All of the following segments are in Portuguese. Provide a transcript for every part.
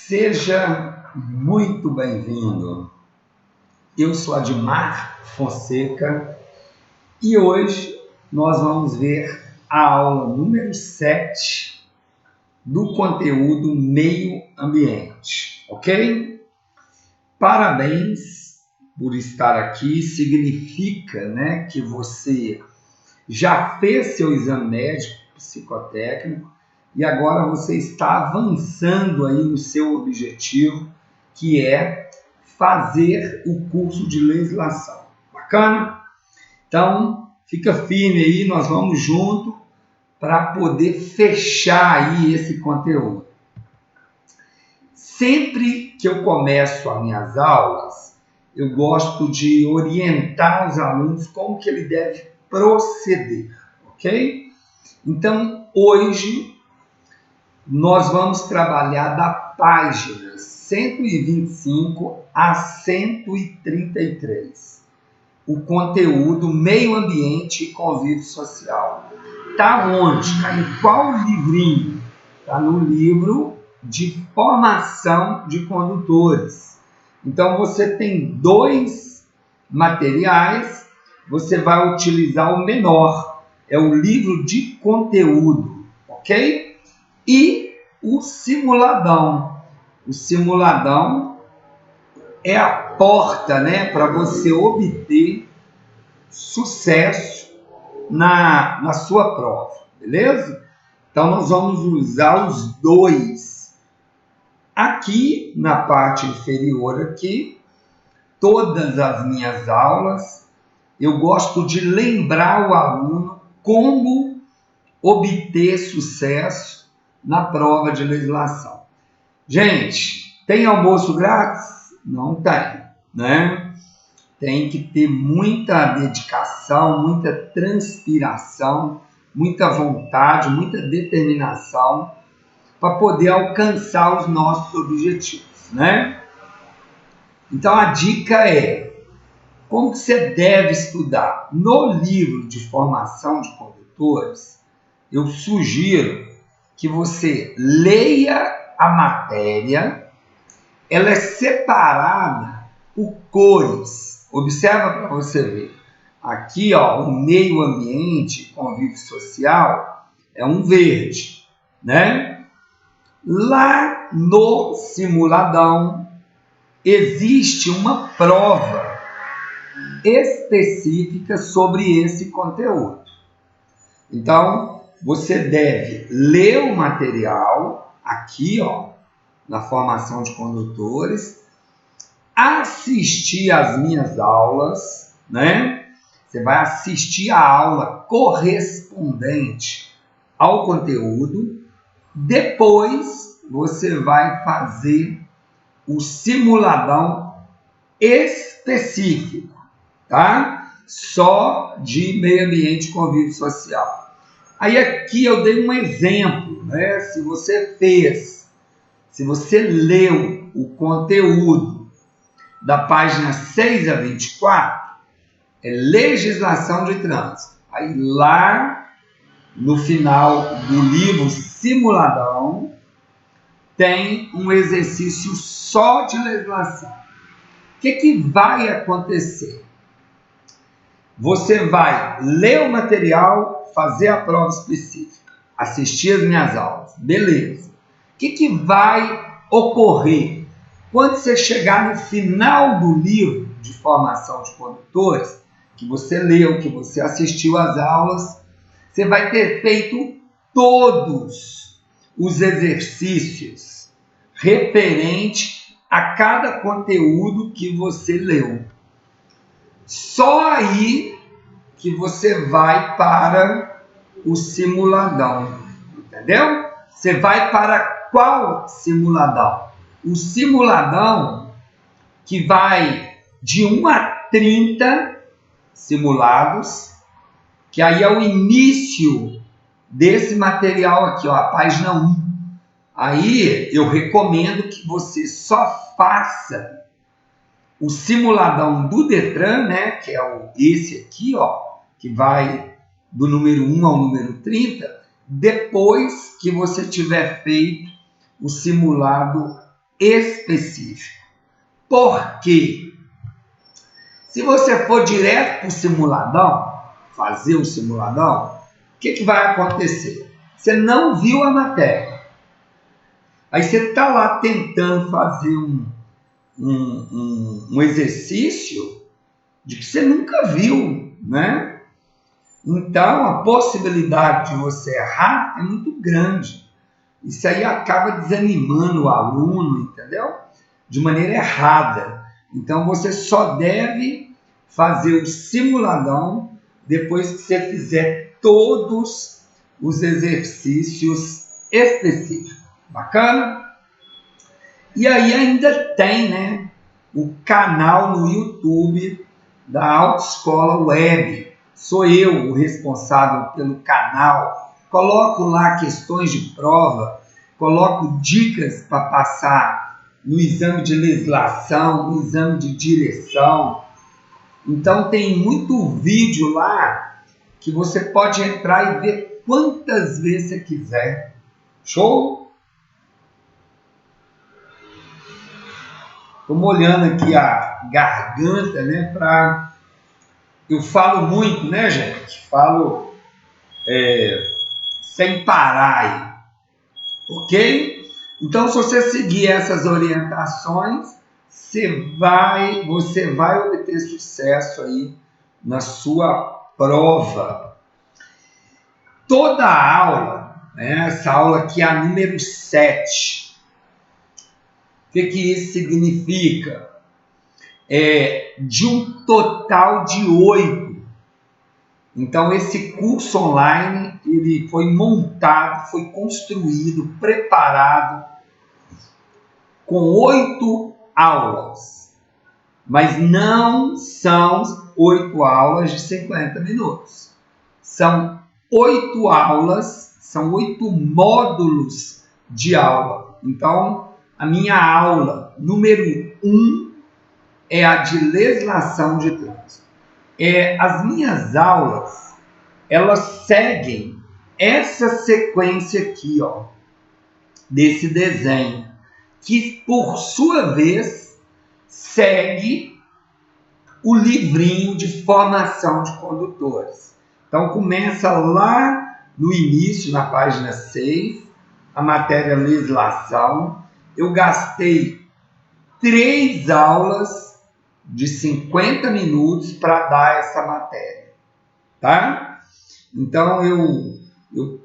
Seja muito bem-vindo. Eu sou Admar Fonseca e hoje nós vamos ver a aula número 7 do conteúdo Meio Ambiente, ok? Parabéns por estar aqui, significa, que você já fez seu exame médico psicotécnico e agora você está avançando aí no seu objetivo, que é fazer o curso de legislação. Bacana? Então, fica firme aí, nós vamos junto para poder fechar aí esse conteúdo. Sempre que eu começo as minhas aulas, eu gosto de orientar os alunos como que ele deve proceder, ok? Então, hoje, nós vamos trabalhar da página 125 a 133. O conteúdo Meio Ambiente e Convívio Social. Está onde? Está em qual livrinho? Está no livro de formação de condutores. Então, você tem dois materiais, você vai utilizar o menor, é o livro de conteúdo, ok? E o simuladão. O simuladão é a porta, para você obter sucesso na sua prova, beleza? Então, nós vamos usar os dois. Aqui, na parte inferior aqui, todas as minhas aulas, eu gosto de lembrar o aluno como obter sucesso na prova de legislação. Gente, tem almoço grátis? Não tem, Tem que ter muita dedicação, muita transpiração, muita vontade, muita determinação para poder alcançar os nossos objetivos, Então, a dica é como que você deve estudar. No livro de formação de condutores, eu sugiro que você leia a matéria, ela é separada por cores. Observa para você ver. Aqui, o meio ambiente, convívio social, é um verde, Lá no simuladão, existe uma prova específica sobre esse conteúdo. Então, você deve ler o material aqui, na formação de condutores, assistir às minhas aulas, Você vai assistir a aula correspondente ao conteúdo, depois você vai fazer o simuladão específico, Só de meio ambiente e convívio social. Aí aqui eu dei um exemplo, Se você leu o conteúdo da página 6 a 24, é legislação de trânsito. Aí lá no final do livro simuladão tem um exercício só de legislação. O que vai acontecer? Você vai ler o material, fazer a prova específica, assistir as minhas aulas, beleza. O que vai ocorrer? Quando você chegar no final do livro de formação de condutores, que você leu, que você assistiu às aulas, você vai ter feito todos os exercícios referente a cada conteúdo que você leu. Só aí que você vai para o simuladão, entendeu? Você vai para qual simuladão? O simuladão que vai de 1 a 30 simulados, que aí é o início desse material aqui, a página 1. Aí eu recomendo que você só faça o simuladão do Detran, que é esse aqui, que vai do número 1 ao número 30, depois que você tiver feito o simulado específico. Por quê? Se você for direto para o simuladão, fazer o simuladão, o que vai acontecer? Você não viu a matéria. Aí você está lá tentando fazer um exercício de que você nunca viu, né? Então, a possibilidade de você errar é muito grande. Isso aí acaba desanimando o aluno, entendeu? De maneira errada. Então, você só deve fazer o simuladão depois que você fizer todos os exercícios específicos. Bacana? E aí ainda tem, né, o canal no YouTube da Autoescola Web. Sou eu o responsável pelo canal. Coloco lá questões de prova, coloco dicas para passar no exame de legislação, no exame de direção. Então tem muito vídeo lá que você pode entrar e ver quantas vezes você quiser. Show? Estou molhando aqui a garganta, né? Eu falo muito, né, gente? Falo sem parar aí. Ok? Então, se você seguir essas orientações, você vai obter sucesso aí na sua prova. Toda a aula, né, essa aula aqui é a número 7. O que isso significa? De um total de 8. Então, esse curso online, ele foi montado, foi construído, preparado com 8 aulas. Mas não são 8 aulas de 50 minutos. São 8 aulas, são 8 módulos de aula. Então, a minha aula número 1 é a de legislação de trânsito. As minhas aulas, elas seguem essa sequência aqui, ó, desse desenho, que por sua vez segue o livrinho de formação de condutores. Então começa lá no início, na página 6, a matéria legislação. Eu gastei 3 aulas de 50 minutos para dar essa matéria, tá? Então eu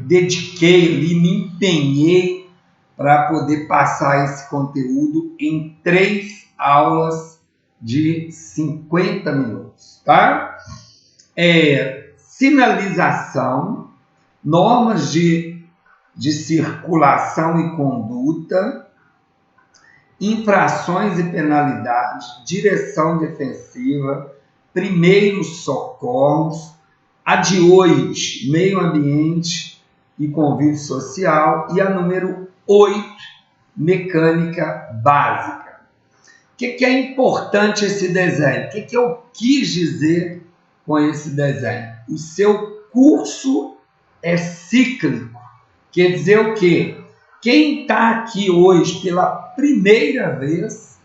dediquei ali, me empenhei para poder passar esse conteúdo em 3 aulas de 50 minutos, tá? Sinalização, normas de circulação e conduta, infrações e penalidades, direção defensiva, primeiros socorros, a de hoje, meio ambiente e convívio social, e a número 8, mecânica básica. O que é importante esse desenho? O que eu quis dizer com esse desenho? O seu curso é cíclico. Quer dizer o quê? Quem está aqui hoje pela primeira vez,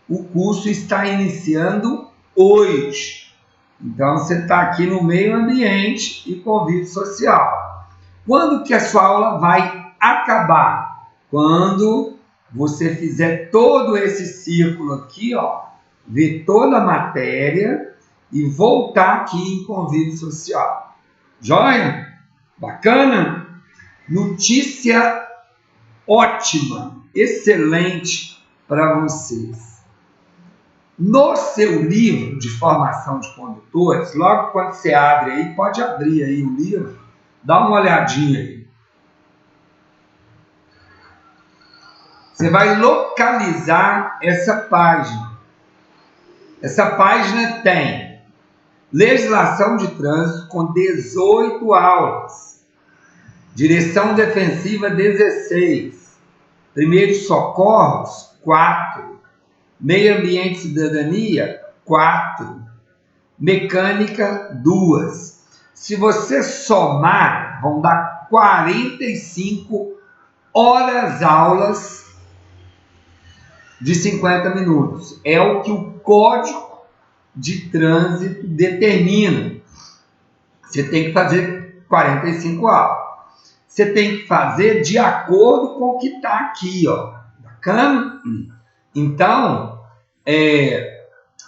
o curso está iniciando hoje. Então, você está aqui no meio ambiente e convívio social. Quando que a sua aula vai acabar? Quando você fizer todo esse círculo aqui, ó, ver toda a matéria e voltar aqui em convívio social. Joia? Bacana? Notícia ótima, excelente para vocês. No seu livro de formação de condutores, logo quando você abre aí, pode abrir aí o livro, dá uma olhadinha aí. Você vai localizar essa página. Essa página tem legislação de trânsito com 18 aulas, direção defensiva 16, primeiros socorros 4, meio ambiente e cidadania 4, mecânica 2. Se você somar, vão dar 45 horas aulas de 50 minutos. É o que o Código de Trânsito determina. Você tem que fazer 45 aulas. Você tem que fazer de acordo com o que está aqui, ó. Bacana? Então,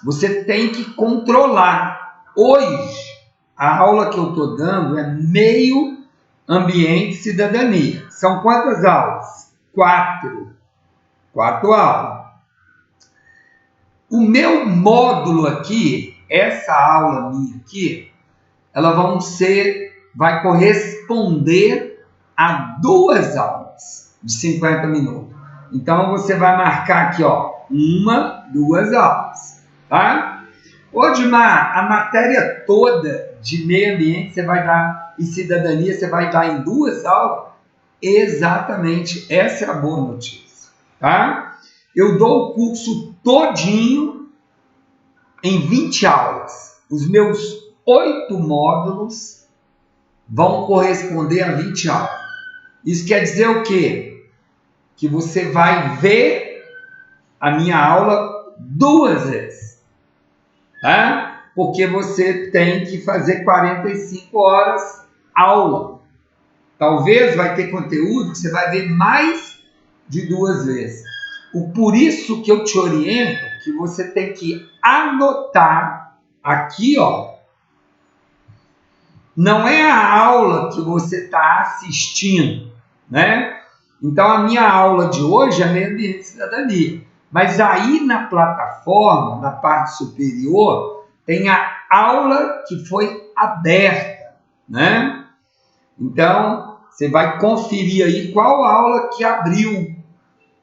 você tem que controlar. Hoje, a aula que eu estou dando é Meio Ambiente e Cidadania. São quantas aulas? 4. 4 aulas. O meu módulo aqui, essa aula minha aqui, ela vai corresponder a 2 aulas de 50 minutos. Então, você vai marcar aqui, ó, 1, 2 aulas, tá? Ô, Dimar, a matéria toda de meio ambiente você vai dar, e cidadania você vai dar em 2 aulas? Exatamente, essa é a boa notícia, tá? Eu dou o curso todinho em 20 aulas. Os meus 8 módulos vão corresponder a 20 aulas. Isso quer dizer o quê? Que você vai ver a minha aula 2 vezes, tá? Porque você tem que fazer 45 horas aula. Talvez vai ter conteúdo que você vai ver mais de 2 vezes. Por isso que eu te oriento que você tem que anotar aqui, ó. Não é a aula que você está assistindo, né? Então, a minha aula de hoje é Meio Ambiente e Cidadania. Mas aí na plataforma, na parte superior, tem a aula que foi aberta, né? Então, você vai conferir aí qual aula que abriu.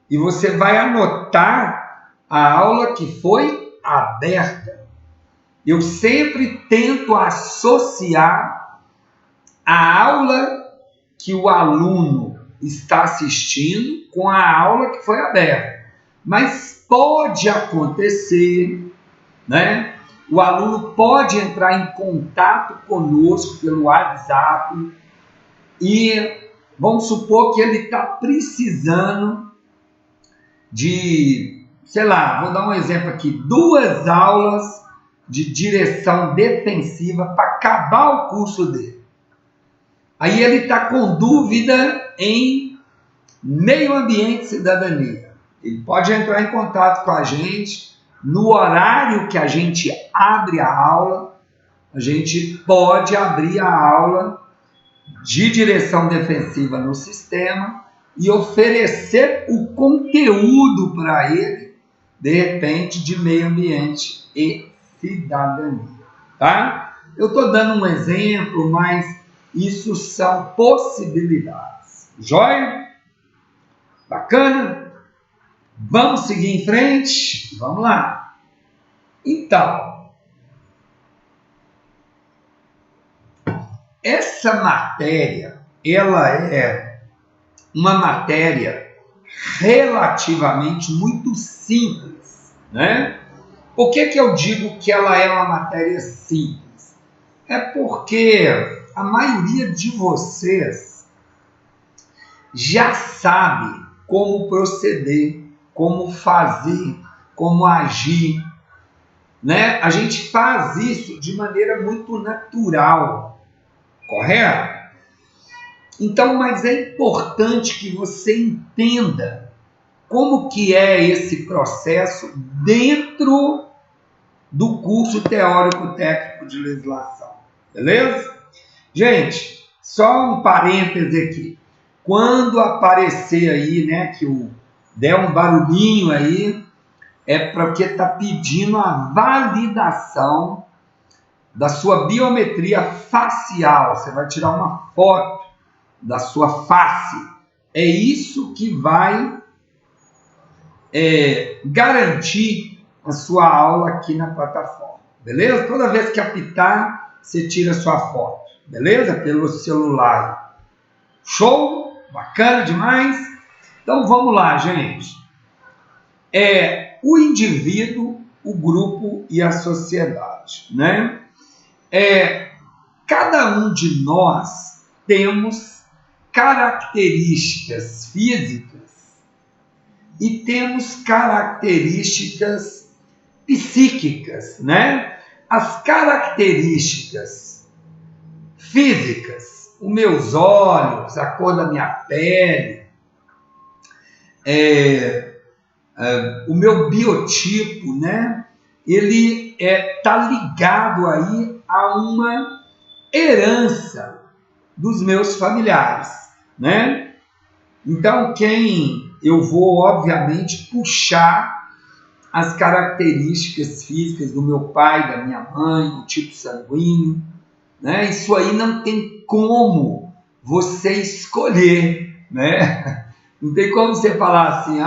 E você vai anotar a aula que foi aberta. Eu sempre tento associar a aula que o aluno está assistindo com a aula que foi aberta. Mas pode acontecer, né? O aluno pode entrar em contato conosco pelo WhatsApp e vamos supor que ele está precisando de, sei lá, vou dar um exemplo aqui, 2 aulas de direção defensiva para acabar o curso dele. Aí ele está com dúvida em meio ambiente e cidadania. Ele pode entrar em contato com a gente no horário que a gente abre a aula. A gente pode abrir a aula de direção defensiva no sistema e oferecer o conteúdo para ele, de repente, de meio ambiente e cidadania, tá? Eu estou dando um exemplo, mas isso são possibilidades. Joia? Bacana? Vamos seguir em frente? Vamos lá. Então, essa matéria, ela é uma matéria relativamente muito simples, né? Por que eu digo que ela é uma matéria simples? É porque a maioria de vocês já sabe como proceder, como fazer, como agir, né? A gente faz isso de maneira muito natural, correto? Então, mas é importante que você entenda como que é esse processo dentro do curso teórico técnico de legislação, beleza? Gente, só um parêntese aqui. Quando aparecer aí, né, que der um barulhinho aí, é porque está pedindo a validação da sua biometria facial. Você vai tirar uma foto da sua face. É isso que vai garantir a sua aula aqui na plataforma, beleza? Toda vez que apitar, você tira a sua foto, beleza? Pelo celular. Show? Bacana demais? Então vamos lá, gente. O indivíduo, o grupo e a sociedade, né? Cada um de nós temos características físicas e temos características psíquicas, né? As características físicas, os meus olhos, a cor da minha pele, o meu biotipo, né? Ele está ligado aí a uma herança dos meus familiares, né? Então, eu vou, obviamente, puxar as características físicas do meu pai, da minha mãe, o tipo sanguíneo, né? Isso aí não tem como você escolher, né? Não tem como você falar assim,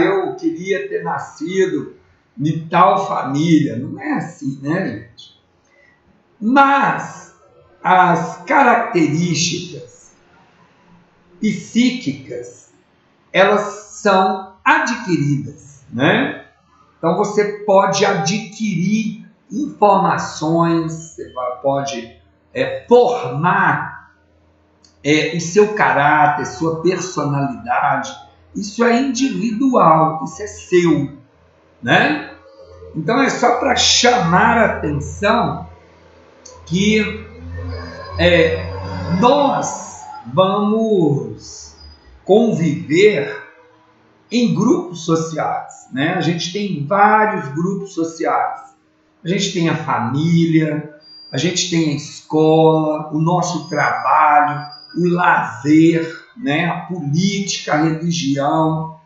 eu queria ter nascido de tal família. Não é assim, né, gente? Mas as características psíquicas, elas são adquiridas, né? Então você pode adquirir informações, você pode formar o seu caráter, sua personalidade. Isso é individual, isso é seu, né? Então é só para chamar a atenção que nós vamos conviver em grupos sociais, né? A gente tem vários grupos sociais. A gente tem a família, a gente tem a escola, o nosso trabalho, o lazer, né? A política, a religião.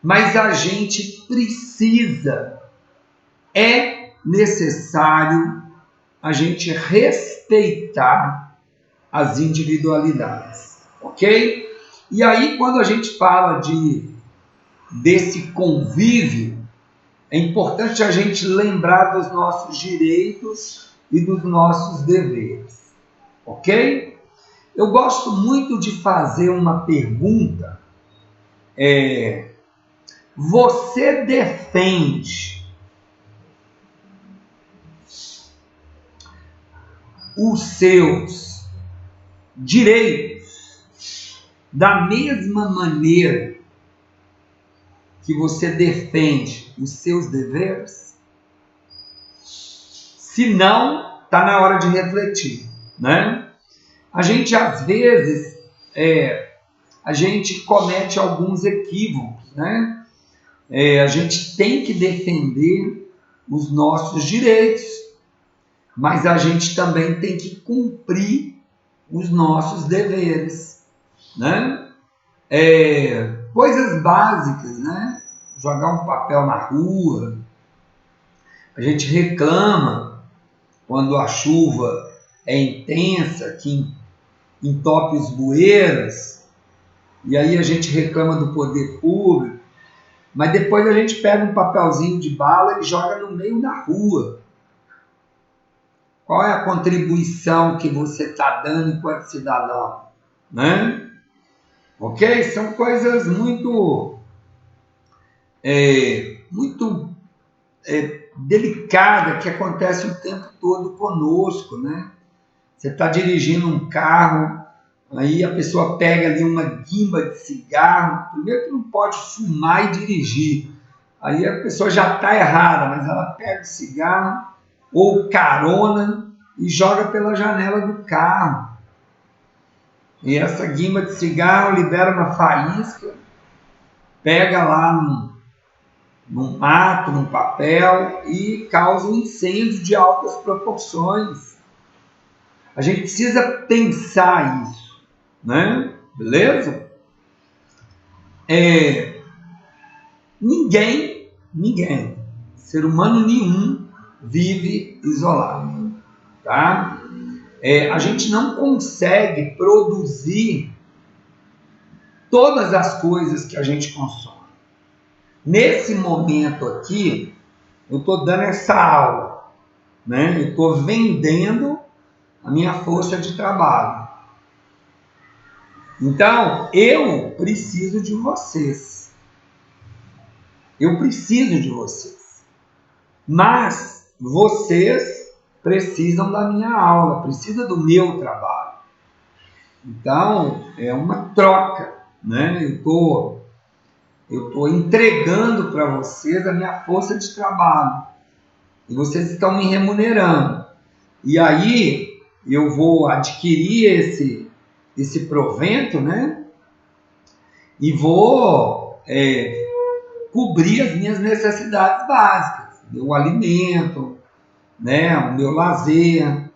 Mas a gente precisa, é necessário a gente respeitar as individualidades, ok? E aí, quando a gente fala desse convívio, é importante a gente lembrar dos nossos direitos e dos nossos deveres, ok? Eu gosto muito de fazer uma pergunta. Você defende os seus direitos da mesma maneira que você defende os seus deveres? Se não, está na hora de refletir, né? A gente, às vezes, a gente comete alguns equívocos, né? A gente tem que defender os nossos direitos, mas a gente também tem que cumprir os nossos deveres, né? Coisas básicas, né? Jogar um papel na rua. A gente reclama quando a chuva é intensa, que entope os bueiros, e aí a gente reclama do poder público, mas depois a gente pega um papelzinho de bala e joga no meio da rua. Qual é a contribuição que você está dando enquanto cidadão, né? Ok? São coisas muito delicadas que acontecem o tempo todo conosco, né? Você está dirigindo um carro, aí a pessoa pega ali uma guimba de cigarro. Primeiro que não pode fumar e dirigir. Aí a pessoa já está errada, mas ela pega o cigarro ou carona e joga pela janela do carro. E essa guimba de cigarro libera uma faísca, pega lá num mato, num papel e causa um incêndio de altas proporções. A gente precisa pensar isso, né? Beleza? Ninguém, ser humano nenhum vive isolado, tá? A gente não consegue produzir todas as coisas que a gente consome. Nesse momento aqui, eu estou dando essa aula, né? Eu estou vendendo a minha força de trabalho. Então, eu preciso de vocês. Eu preciso de vocês. Mas vocês precisam da minha aula, precisam do meu trabalho. Então, é uma troca, né? Eu estou Eu estou entregando para vocês a minha força de trabalho. E vocês estão me remunerando. E aí eu vou adquirir esse provento, né? E vou cobrir as minhas necessidades básicas. Meu alimento, né? O meu lazer.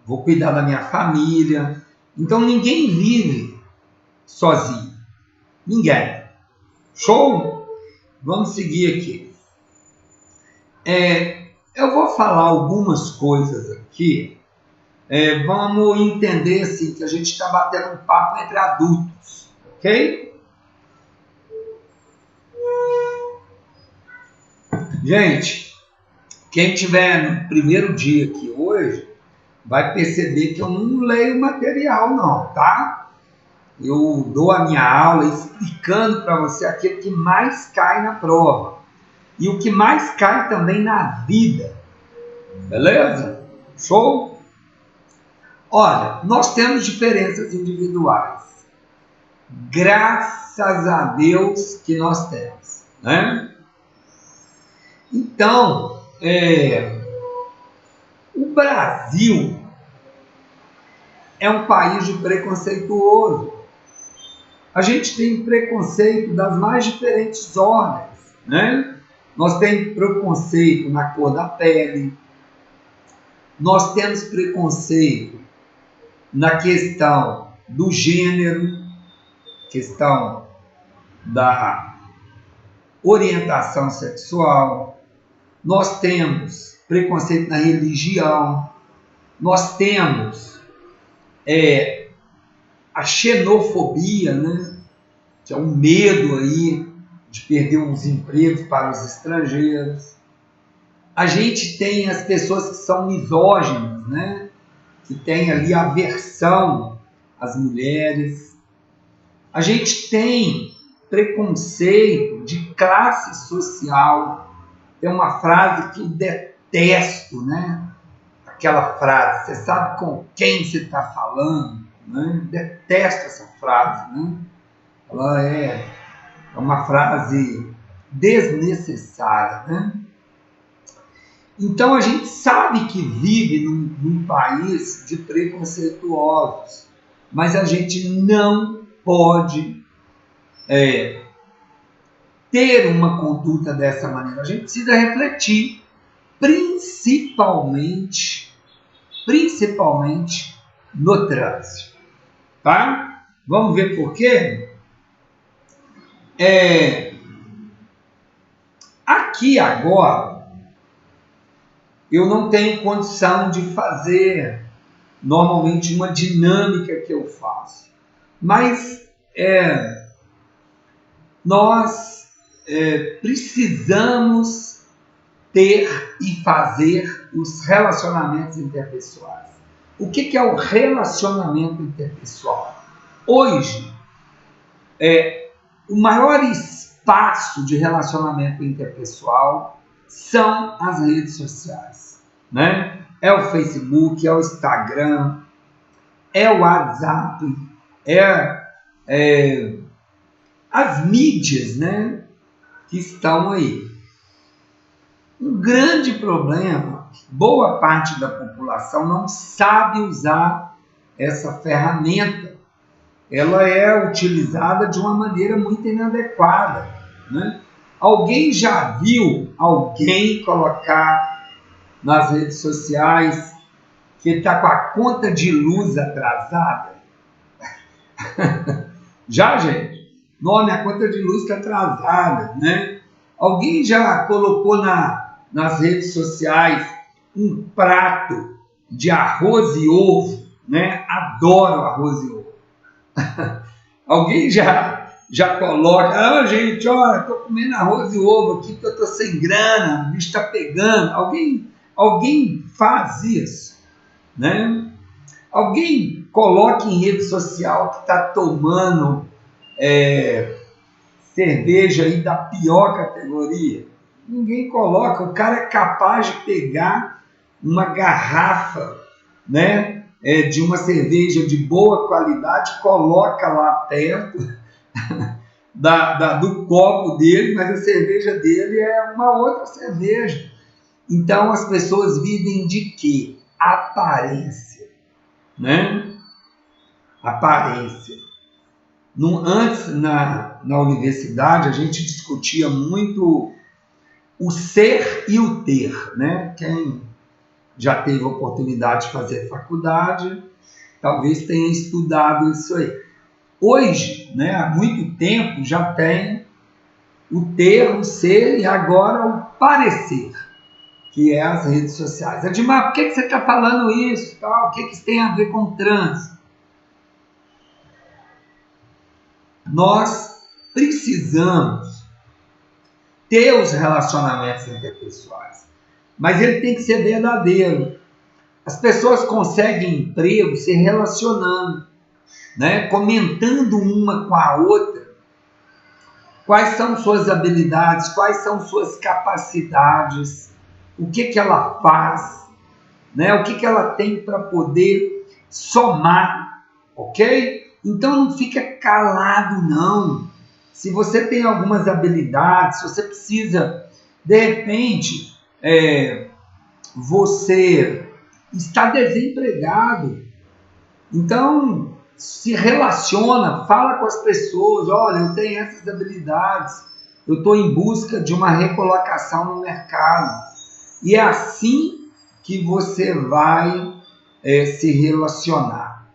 Vou cuidar da minha família. Então ninguém vive sozinho. Ninguém. Show? Vamos seguir aqui. Eu vou falar algumas coisas aqui. Vamos entender assim, que a gente está batendo um papo entre adultos. Ok? Gente, quem tiver no primeiro dia aqui hoje, vai perceber que eu não leio material não, tá? Eu dou a minha aula explicando para você aquilo que mais cai na prova. E o que mais cai também na vida. Beleza? Show? Olha, nós temos diferenças individuais. Graças a Deus que nós temos, né? Então, o Brasil é um país de preconceituoso. A gente tem preconceito das mais diferentes ordens, né? Nós temos preconceito na cor da pele, nós temos preconceito na questão do gênero, questão da orientação sexual, nós temos preconceito na religião, nós temos a xenofobia, né? Que é um medo aí de perder os empregos para os estrangeiros. A gente tem as pessoas que são misóginas, né? Que tem ali aversão às mulheres. A gente tem preconceito de classe social. Tem uma frase que eu detesto, né? Aquela frase, você sabe com quem você está falando, né? Detesto essa frase, né? Ela é uma frase desnecessária, né? Então a gente sabe que vive num país de preconceituosos, mas a gente não pode ter uma conduta dessa maneira. A gente precisa refletir, principalmente no trânsito, tá? Vamos ver por quê? Aqui agora eu não tenho condição de fazer normalmente uma dinâmica que eu faço, mas nós precisamos ter e fazer os relacionamentos interpessoais. O que é o relacionamento interpessoal? Hoje, o maior espaço de relacionamento interpessoal são as redes sociais, né? É o Facebook, é o Instagram, é o WhatsApp, as mídias, né, que estão aí. Um grande problema, boa parte da população não sabe usar essa ferramenta. Ela é utilizada de uma maneira muito inadequada, né? Alguém já viu alguém colocar nas redes sociais que está com a conta de luz atrasada? Já, gente? Não, minha conta de luz está atrasada, né? Alguém já colocou nas redes sociais um prato de arroz e ovo, né? Adoro arroz e ovo. Alguém já coloca, gente, olha, estou comendo arroz e ovo aqui porque eu estou sem grana, o bicho está pegando. Alguém faz isso, né? Alguém coloca em rede social que está tomando cerveja aí da pior categoria? Ninguém coloca. O cara é capaz de pegar uma garrafa, né, de uma cerveja de boa qualidade, coloca lá perto do copo dele, mas a cerveja dele é uma outra cerveja. Então as pessoas vivem de quê? Aparência, né? Aparência. Antes, na universidade, a gente discutia muito o ser e o ter, né? Quem já teve a oportunidade de fazer faculdade, talvez tenha estudado isso aí. Hoje, né, há muito tempo, já tem o ter, o ser e agora o parecer, que é as redes sociais. Edmar, por que você está falando isso? O que isso tem a ver com trânsito? Nós precisamos ter os relacionamentos interpessoais, mas ele tem que ser verdadeiro. As pessoas conseguem emprego se relacionando, né? Comentando uma com a outra quais são suas habilidades, quais são suas capacidades, o que ela faz, né? O que ela tem para poder somar, ok? Então não fica calado, não. Se você tem algumas habilidades, se você precisa, de repente, você está desempregado, então se relaciona, fala com as pessoas, olha, eu tenho essas habilidades, eu estou em busca de uma recolocação no mercado. E é assim que você vai se relacionar.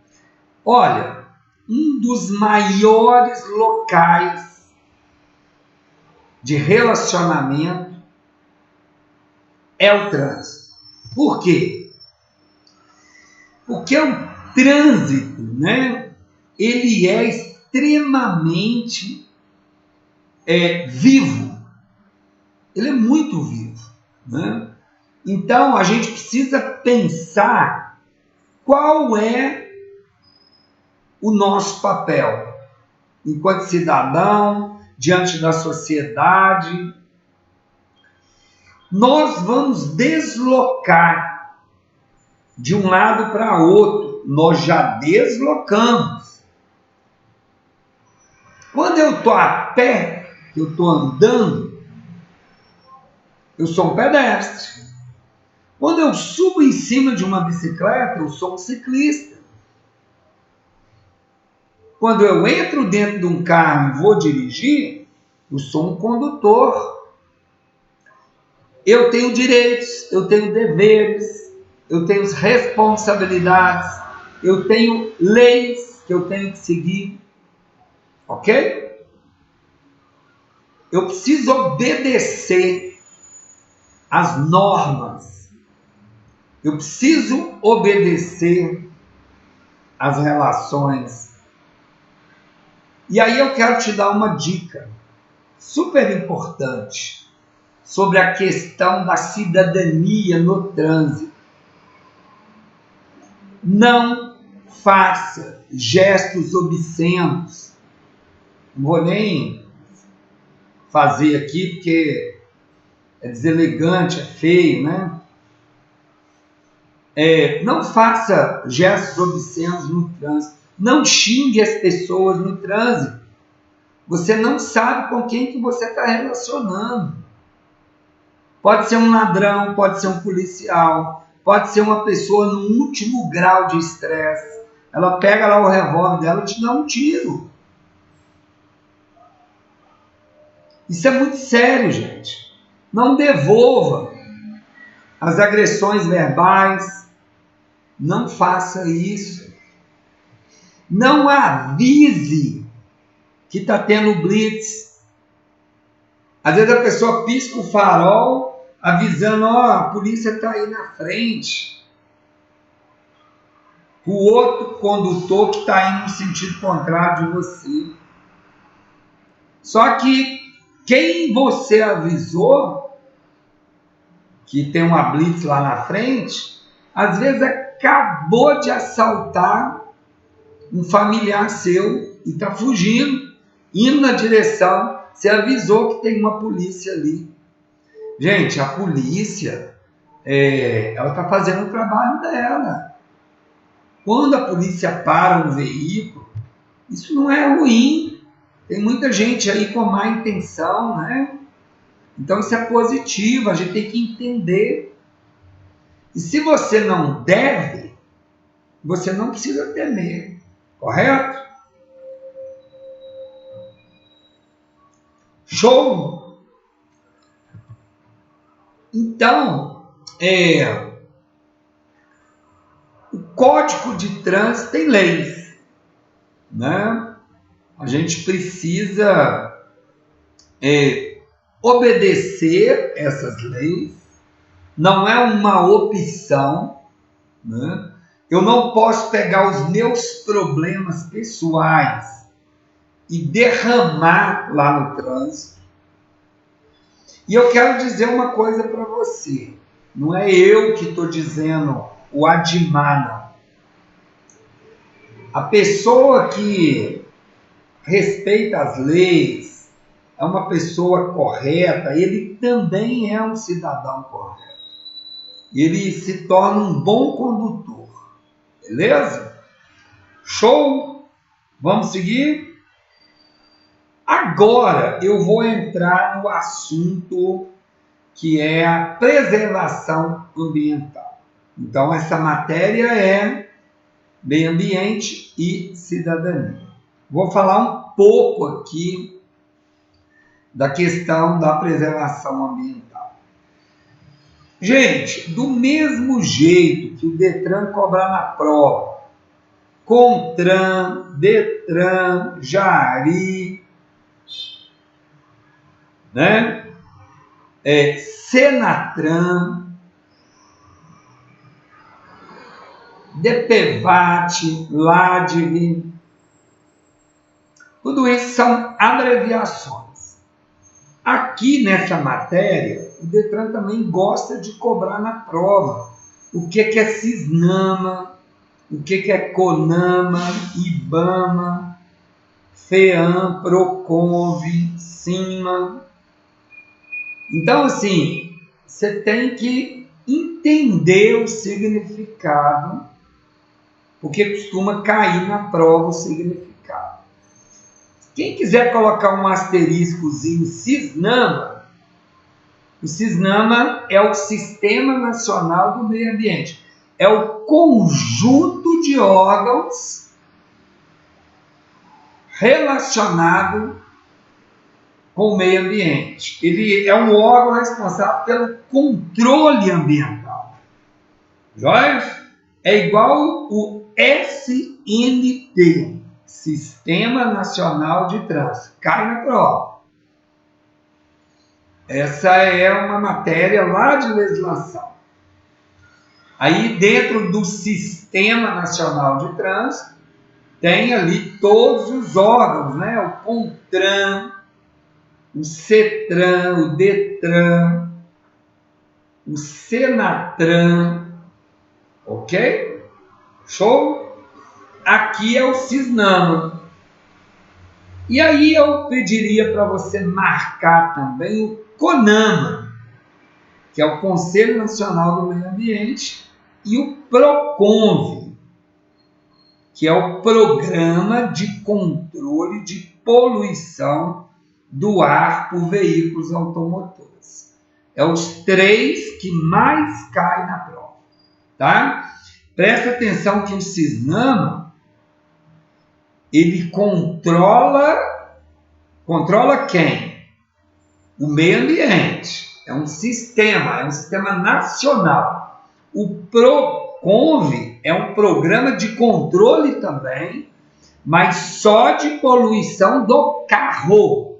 Olha, um dos maiores locais de relacionamento é o trânsito. Por quê? Porque o trânsito, né, ele é extremamente vivo. Ele é muito vivo, né? Então, a gente precisa pensar qual é o nosso papel enquanto cidadão, diante da sociedade. Nós vamos deslocar de um lado para outro. Nós já deslocamos. Quando eu estou a pé, eu estou andando, eu sou um pedestre. Quando eu subo em cima de uma bicicleta, eu sou um ciclista. Quando eu entro dentro de um carro e vou dirigir, eu sou um condutor. Eu tenho direitos, eu tenho deveres, eu tenho responsabilidades, eu tenho leis que eu tenho que seguir. Ok? Eu preciso obedecer às normas. Eu preciso obedecer às relações. E aí eu quero te dar uma dica super importante sobre a questão da cidadania no trânsito. Não faça gestos obscenos. Não vou nem fazer aqui porque é deselegante, é feio, né? Não faça gestos obscenos no trânsito. Não xingue as pessoas no trânsito. Você não sabe com quem que você está relacionando. Pode ser um ladrão, pode ser um policial, pode ser uma pessoa no último grau de estresse. Ela pega lá o revólver dela e te dá um tiro. Isso é muito sério, gente. Não devolva as agressões verbais. Não faça isso. Não avise que está tendo blitz. Às vezes a pessoa pisca o farol avisando, a polícia está aí na frente. O outro condutor que está indo no sentido contrário de você. Só que quem você avisou que tem uma blitz lá na frente, às vezes acabou de assaltar um familiar seu e está fugindo, indo na direção. Você avisou que tem uma polícia ali. Gente, a polícia, ela está fazendo o trabalho dela. Quando a polícia para um veículo, isso não é ruim. Tem muita gente aí com má intenção, né? Então isso é positivo, a gente tem que entender. E se você não deve, você não precisa temer, correto? Show? Então, o Código de Trânsito tem leis, né? A gente precisa obedecer essas leis, não é uma opção, né? Eu não posso pegar os meus problemas pessoais e derramar lá no trânsito. E eu quero dizer uma coisa para você, não é eu que estou dizendo o Adimar, não. A pessoa que respeita as leis, é uma pessoa correta, ele também é um cidadão correto. Ele se torna um bom condutor. Beleza? Show? Vamos seguir? Agora eu vou entrar no assunto que é a preservação ambiental. Então essa matéria é meio ambiente e cidadania. Vou falar um pouco aqui da questão da preservação ambiental. Gente, do mesmo jeito que o Detran cobra na prova, CONTRAN, Detran, Jari, né? Senatran, DPVAT, LADV, tudo isso são abreviações. Aqui nessa matéria, o Detran também gosta de cobrar na prova o que é CISNAMA, o que é CONAMA, IBAMA, FEAM, PROCONV, CIMA. Então, assim, você tem que entender o significado, porque costuma cair na prova o significado. Quem quiser colocar um asteriscozinho CISNAMA, o CISNAMA é o Sistema Nacional do Meio Ambiente. É o conjunto de órgãos relacionado com o meio ambiente. Ele é um órgão responsável pelo controle ambiental. Joia? É igual o SNT, Sistema Nacional de Trânsito. Cai na prova. Essa é uma matéria lá de legislação. Aí dentro do Sistema Nacional de Trânsito tem ali todos os órgãos, né? O CONTRAN, o CETRAN, o DETRAN, o SENATRAN, ok? Show? Aqui é o CISNAMA. E aí eu pediria para você marcar também o CONAMA, que é o Conselho Nacional do Meio Ambiente, e o PROCONV, que é o Programa de Controle de Poluição do Ar por Veículos Automotores. É os três que mais caem na prova, tá? Presta atenção que o CISNAMA, ele controla quem? O meio ambiente. É um sistema nacional. O PROCONV é um programa de controle também, mas só de poluição do carro,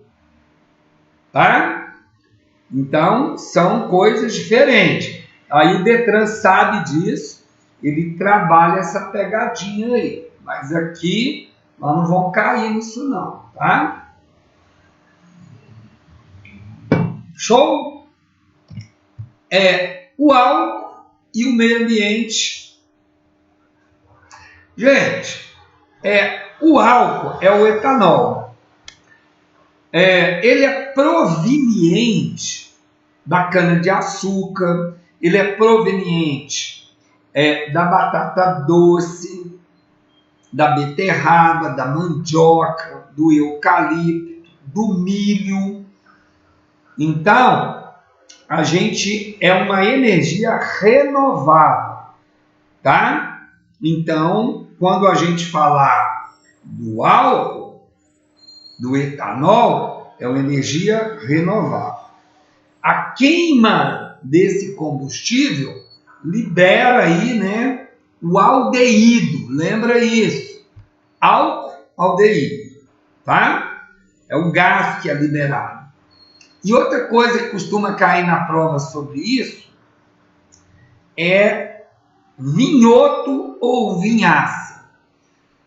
tá? Então, são coisas diferentes. Aí o Detran sabe disso, ele trabalha essa pegadinha aí. Mas aqui, nós não vamos cair nisso não, tá? Show? O álcool e o meio ambiente. Gente, o álcool é o etanol. Ele é proveniente da cana-de-açúcar, ele é proveniente da batata doce, da beterraba, da mandioca, do eucalipto, do milho. Então, a gente é uma energia renovável, tá? Então, quando a gente falar do álcool, do etanol, é uma energia renovável. A queima desse combustível libera aí, né, o aldeído, lembra isso? Aldeído, tá? É o gás que é liberado. E outra coisa que costuma cair na prova sobre isso é vinhoto ou vinhaça.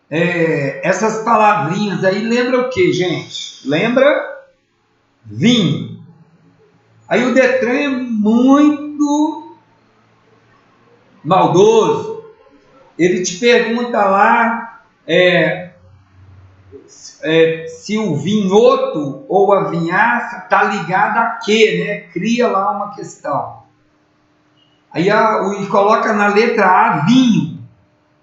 Essas palavrinhas aí lembra o que, gente? Lembra vinho. Aí o Detran é muito maldoso. Ele te pergunta lá se o vinhoto ou a vinhaça está ligada a quê, né? Cria lá uma questão. Aí ele coloca na letra A vinho.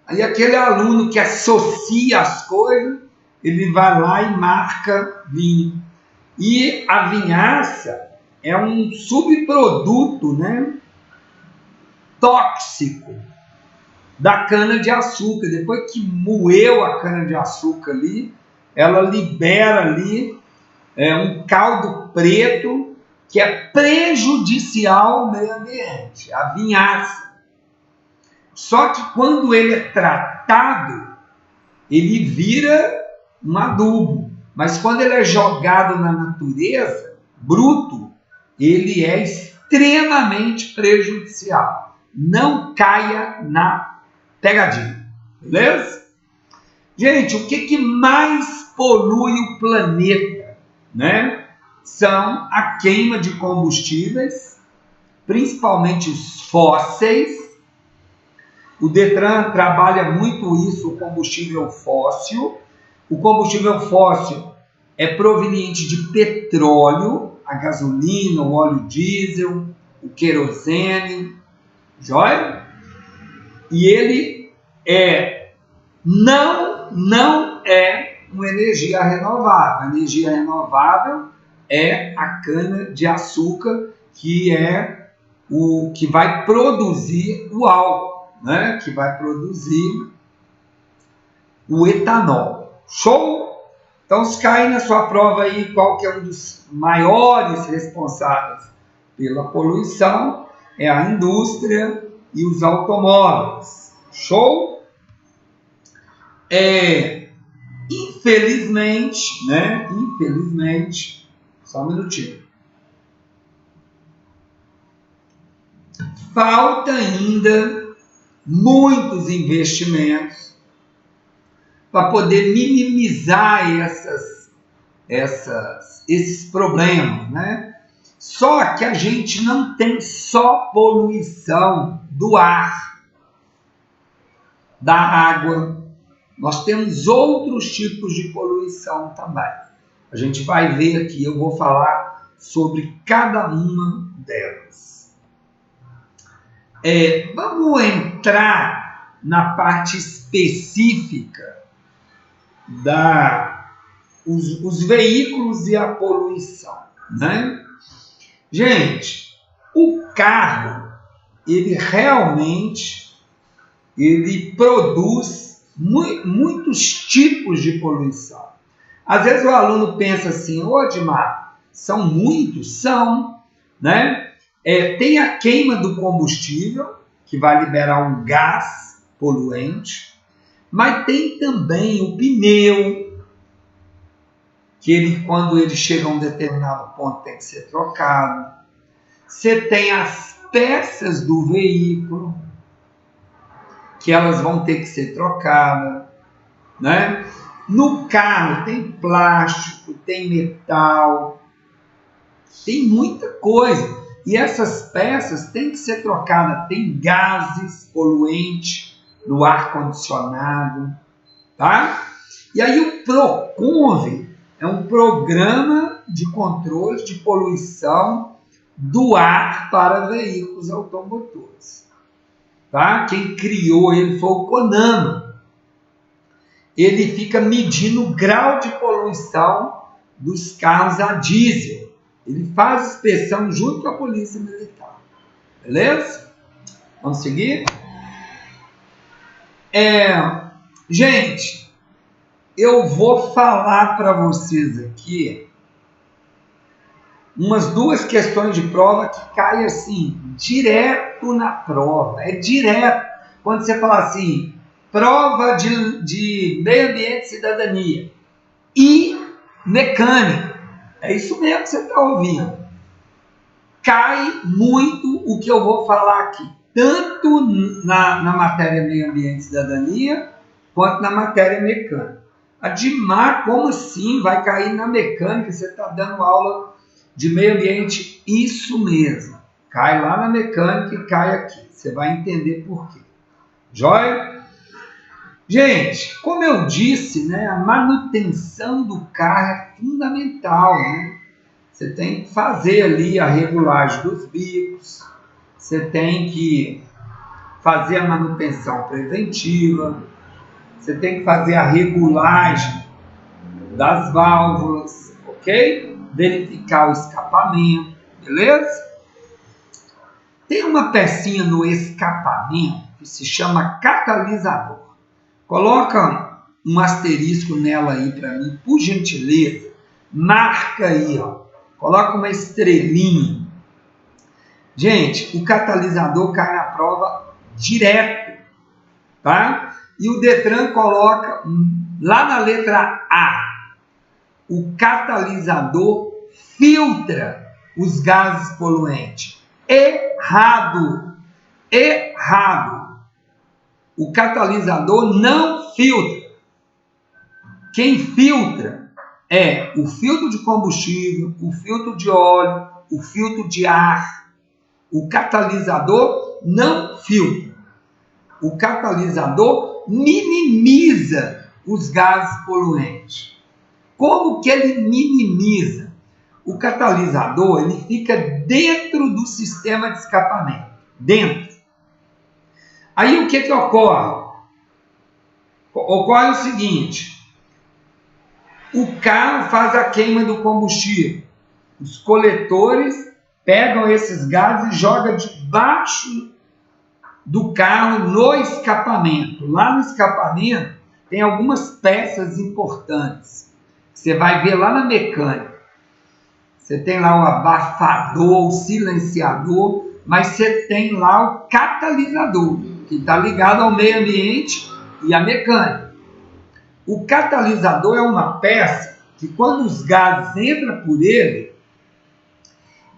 Aí aquele aluno que associa as coisas, ele vai lá e marca vinho. E a vinhaça é um subproduto, né, tóxico da cana-de-açúcar. Depois que moeu a cana-de-açúcar ali, ela libera ali um caldo preto que é prejudicial ao meio ambiente, a vinhaça. Só que quando ele é tratado, ele vira um adubo. Mas quando ele é jogado na natureza, bruto, ele é extremamente prejudicial. Não caia na pegadinha. Beleza? Gente, o que mais polui o planeta, né? São a queima de combustíveis, principalmente os fósseis. O Detran trabalha muito isso, o combustível fóssil. O combustível fóssil é proveniente de petróleo, a gasolina, o óleo diesel, o querosene, joia? E ele não é uma energia renovável. A energia renovável é a cana-de-açúcar, que é o que vai produzir o álcool, né? Que vai produzir o etanol. Show? Então, se cair na sua prova aí qual que é um dos maiores responsáveis pela poluição, é a indústria e os automóveis. Show? Infelizmente, né? Infelizmente, só um minutinho. Falta ainda muitos investimentos para poder minimizar esses problemas, né? Só que a gente não tem só poluição do ar, da água, nós temos outros tipos de poluição também. A gente vai ver aqui, eu vou falar sobre cada uma delas. Vamos entrar na parte específica os veículos e a poluição, né? Gente, o carro, ele realmente produz muitos tipos de poluição. Às vezes o aluno pensa assim, Odmar, são muitos? São, né? Tem a queima do combustível, que vai liberar um gás poluente, mas tem também o pneu, que quando ele chega a um determinado ponto tem que ser trocado. Você tem as peças do veículo, que elas vão ter que ser trocadas, né? No carro tem plástico, tem metal, tem muita coisa. E essas peças têm que ser trocadas. Tem gases poluentes no ar-condicionado, tá? E aí o Proconve é um programa de controle de poluição do ar para veículos automotores. Tá? Quem criou ele foi o CONAMA. ele fica medindo o grau de poluição dos carros a diesel. Ele faz inspeção junto com a Polícia Militar. Beleza? Vamos seguir? Gente, eu vou falar para vocês aqui umas 2 questões de prova que caem assim, direto na prova. É direto. Quando você fala assim, prova de meio ambiente e cidadania e mecânica. É isso mesmo que você está ouvindo. Cai muito o que eu vou falar aqui, tanto na matéria meio ambiente e cidadania, quanto na matéria mecânica. Admar, como assim vai cair na mecânica? Você está dando aula de meio ambiente? Isso mesmo. Cai lá na mecânica e cai aqui. Você vai entender por quê. Joia? Gente, como eu disse, né, a manutenção do carro é fundamental, né? Você tem que fazer ali a regulagem dos bicos, você tem que fazer a manutenção preventiva, você tem que fazer a regulagem das válvulas, ok? Verificar o escapamento, beleza? Tem uma pecinha no escapamento que se chama catalisador. Coloca um asterisco nela aí para mim, por gentileza. Marca aí, ó. Coloca uma estrelinha. Gente, o catalisador cai na prova direto, tá? E o Detran coloca lá na letra A. O catalisador filtra os gases poluentes. Errado. Errado. O catalisador não filtra. Quem filtra é o filtro de combustível, o filtro de óleo, o filtro de ar. O catalisador não filtra. O catalisador minimiza os gases poluentes. Como que ele minimiza? O catalisador ele fica dentro do sistema de escapamento. Dentro. Aí o que ocorre? Ocorre o seguinte. O carro faz a queima do combustível. Os coletores pegam esses gases e jogam debaixo do carro no escapamento. Lá no escapamento tem algumas peças importantes. Você vai ver lá na mecânica. Você tem lá o abafador, o silenciador, mas você tem lá o catalisador, que está ligado ao meio ambiente e à mecânica. O catalisador é uma peça que, quando os gases entram por ele,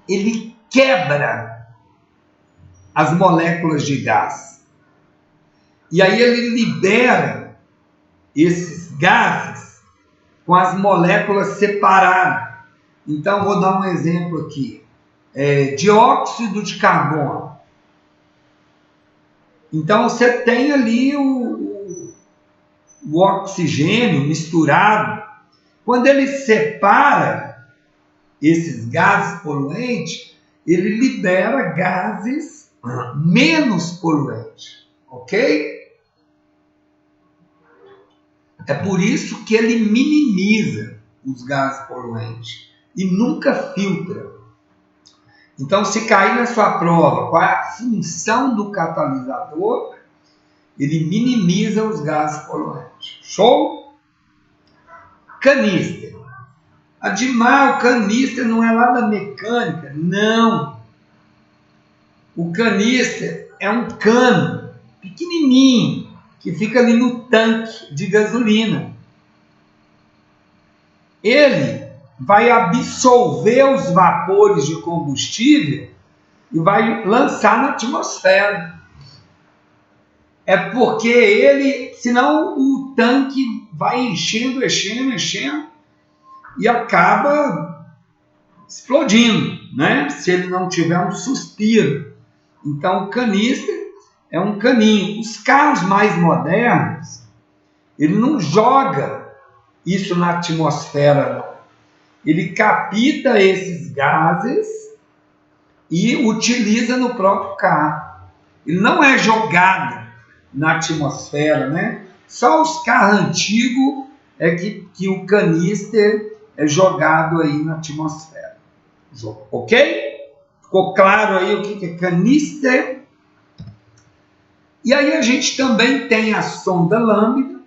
ele quebra as moléculas de gás. E aí ele libera esses gases com as moléculas separadas. Então, vou dar um exemplo aqui. Dióxido de carbono. Então, você tem ali o oxigênio misturado. Quando ele separa esses gases poluentes, ele libera gases menos poluentes, ok? É por isso que ele minimiza os gases poluentes e nunca filtra. Então, se cair na sua prova qual é a função do catalisador, ele minimiza os gases poluentes. Show? Canister. Admar, o canister não é lá da mecânica. Não. O canister é um cano pequenininho que fica ali no tanque de gasolina. Ele vai absorver os vapores de combustível e vai lançar na atmosfera. É porque ele, senão o tanque vai enchendo e acaba explodindo, né? Se ele não tiver um suspiro. Então o canister é um caninho. Os carros mais modernos, ele não joga isso na atmosfera, não. Ele capta esses gases e utiliza no próprio carro. Ele não é jogado na atmosfera, né? Só os carros antigos é que o canister é jogado aí na atmosfera. Ok? Ficou claro aí o que é canister? E aí a gente também tem a sonda lambda,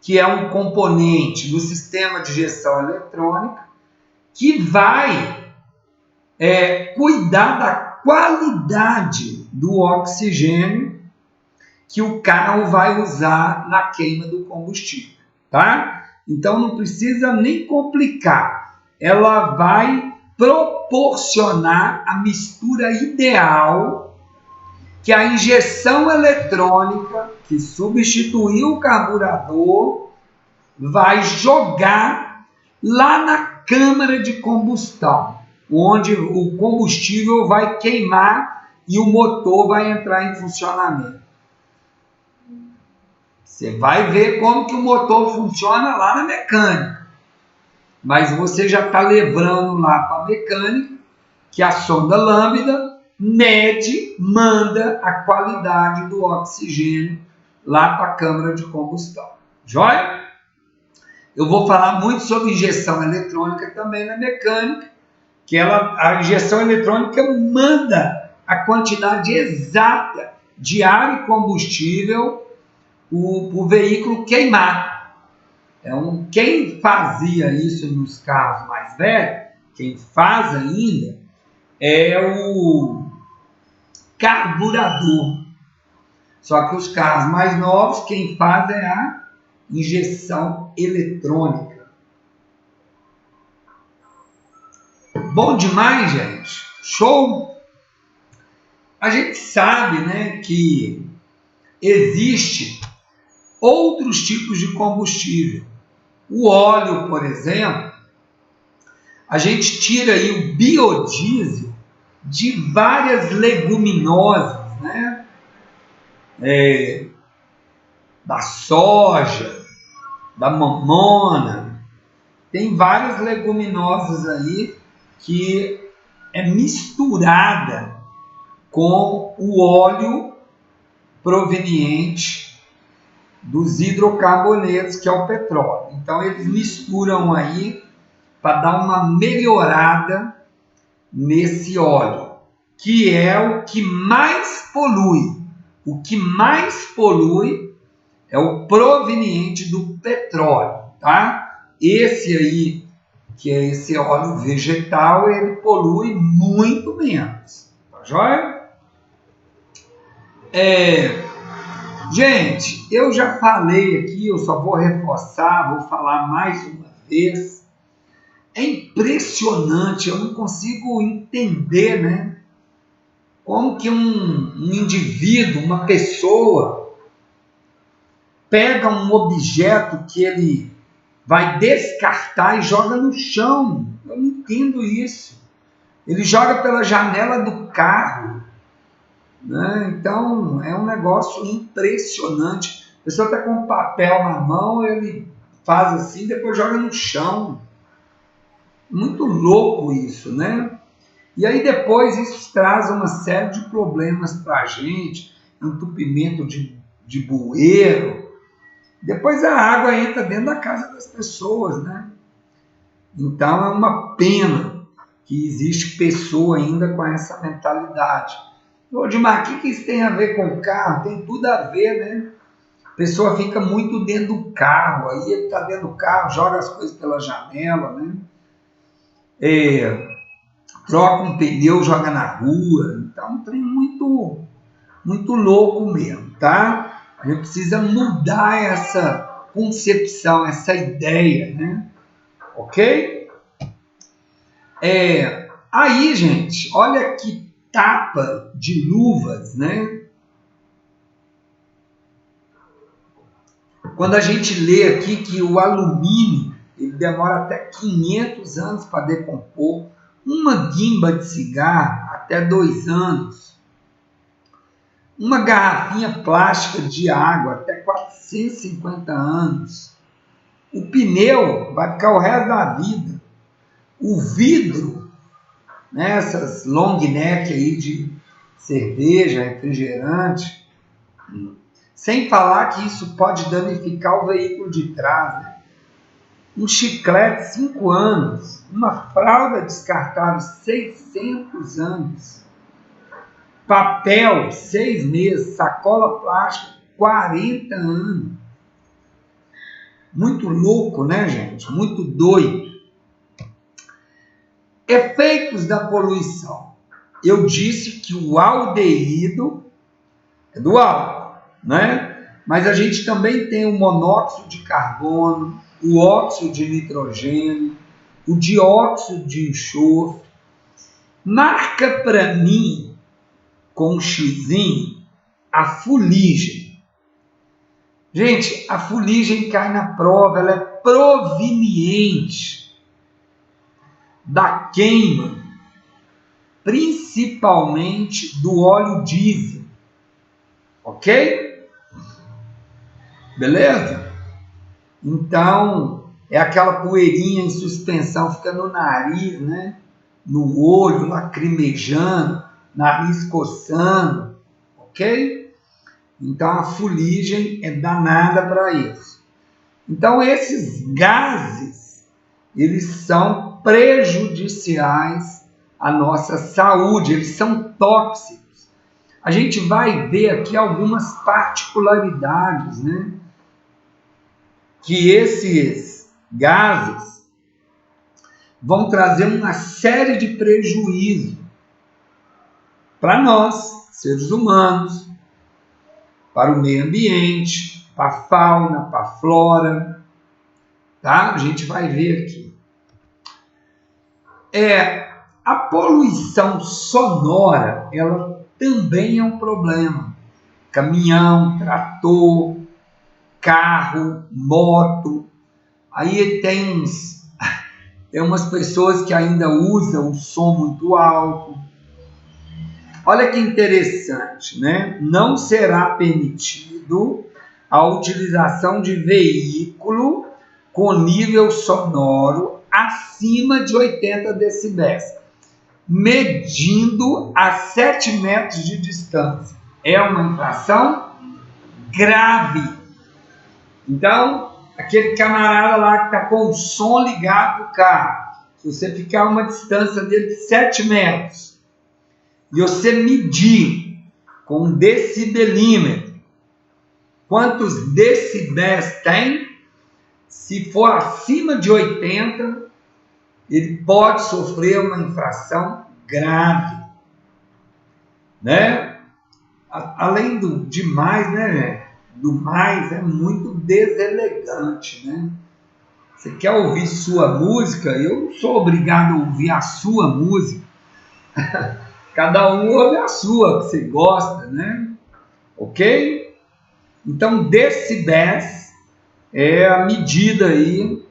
que é um componente do sistema de injeção eletrônica, que vai cuidar da qualidade do oxigênio que o carro vai usar na queima do combustível, tá? Então não precisa nem complicar. Ela vai proporcionar a mistura ideal que a injeção eletrônica, que substituiu o carburador, vai jogar lá na câmara de combustão, onde o combustível vai queimar e o motor vai entrar em funcionamento. Você vai ver como que o motor funciona lá na mecânica. Mas você já está levando lá para a mecânica que a sonda lambda mede, manda a qualidade do oxigênio lá para a câmara de combustão. Joia? Eu vou falar muito sobre injeção eletrônica também na mecânica, que a injeção eletrônica manda a quantidade exata de ar e combustível o veículo queimar. Então, quem fazia isso nos carros mais velhos, quem faz ainda, é o carburador. Só que os carros mais novos, quem faz é a injeção eletrônica. Bom demais, gente? Show? A gente sabe, né, que existe outros tipos de combustível. O óleo, por exemplo, a gente tira aí o biodiesel de várias leguminosas, né? Da soja, da mamona. Tem várias leguminosas aí que é misturada com o óleo proveniente dos hidrocarbonetos, que é o petróleo. Então eles misturam aí para dar uma melhorada nesse óleo, que é o que mais polui. O que mais polui é o proveniente do petróleo, tá? Esse aí, que é esse óleo vegetal, ele polui muito menos, tá joia? Gente, eu já falei aqui, eu só vou reforçar, vou falar mais uma vez. É impressionante, eu não consigo entender, né? Como que um indivíduo, uma pessoa, pega um objeto que ele vai descartar e joga no chão. Eu não entendo isso. Ele joga pela janela do carro, né? Então, é um negócio impressionante. A pessoa está com um papel na mão, ele faz assim, depois joga no chão. Muito louco isso, né? E aí depois isso traz uma série de problemas para a gente, entupimento de bueiro. Depois a água entra dentro da casa das pessoas, né? Então é uma pena que existe pessoa ainda com essa mentalidade. Ô, Dimar, o que isso tem a ver com o carro? Tem tudo a ver, né? A pessoa fica muito dentro do carro, aí ele está dentro do carro, joga as coisas pela janela, né? Troca um pneu, joga na rua. Então, um trem muito, muito louco mesmo, tá? A gente precisa mudar essa concepção, essa ideia, né? Ok? Aí, gente, olha que tapa de luvas, né? Quando a gente lê aqui que o alumínio ele demora até 500 anos para decompor, uma guimba de cigarro até 2 anos, uma garrafinha plástica de água até 450 anos, o pneu vai ficar o resto da vida, o vidro, né, essas long neck aí de cerveja, refrigerante, Sem falar que isso pode danificar o veículo de trás, né? Um chiclete, 5 anos. Uma fralda descartável, 600 anos. Papel, 6 meses. Sacola plástica, 40 anos. Muito louco, né, gente? Muito doido. Efeitos da poluição. Eu disse que o aldeído é do álcool, né? Mas a gente também tem o monóxido de carbono, o óxido de nitrogênio, o dióxido de enxofre. Marca para mim, com um xizinho, a fuligem. Gente, a fuligem cai na prova, ela é proveniente da queima, principalmente do óleo diesel. Ok? Beleza? Então, é aquela poeirinha em suspensão, fica no nariz, né? No olho, lacrimejando, nariz coçando, ok? Então, a fuligem é danada para isso. Então, esses gases, eles são prejudiciais à nossa saúde, eles são tóxicos. A gente vai ver aqui algumas particularidades, né? Que esses gases vão trazer uma série de prejuízos para nós, seres humanos, para o meio ambiente, para a fauna, para a flora, tá? A gente vai ver aqui. A poluição sonora, ela também é um problema. Caminhão, trator, carro, moto. Aí tem umas pessoas que ainda usam o som muito alto. Olha que interessante, né? Não será permitido a utilização de veículo com nível sonoro acima de 80 decibéis, medindo a 7 metros de distância. É uma infração grave. Então, aquele camarada lá que está com o som ligado no carro, se você ficar a uma distância dele de 7 metros e você medir com um decibelímetro quantos decibéis tem, se for acima de 80, ele pode sofrer uma infração grave, né? Além do demais, né? Do mais, é muito deselegante, né? Você quer ouvir sua música? Eu não sou obrigado a ouvir a sua música. Cada um ouve a sua, que você gosta, né? Ok? Então, decibéis é a medida aí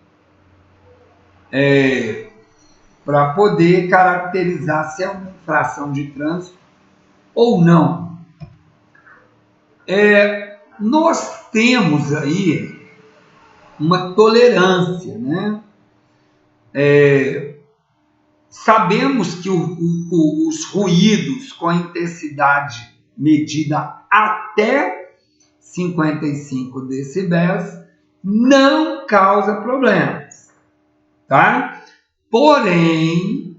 para poder caracterizar se é uma infração de trânsito ou não. Nós temos aí uma tolerância, né? Sabemos que os ruídos com intensidade medida até 55 decibéis não causa problemas, tá? Porém,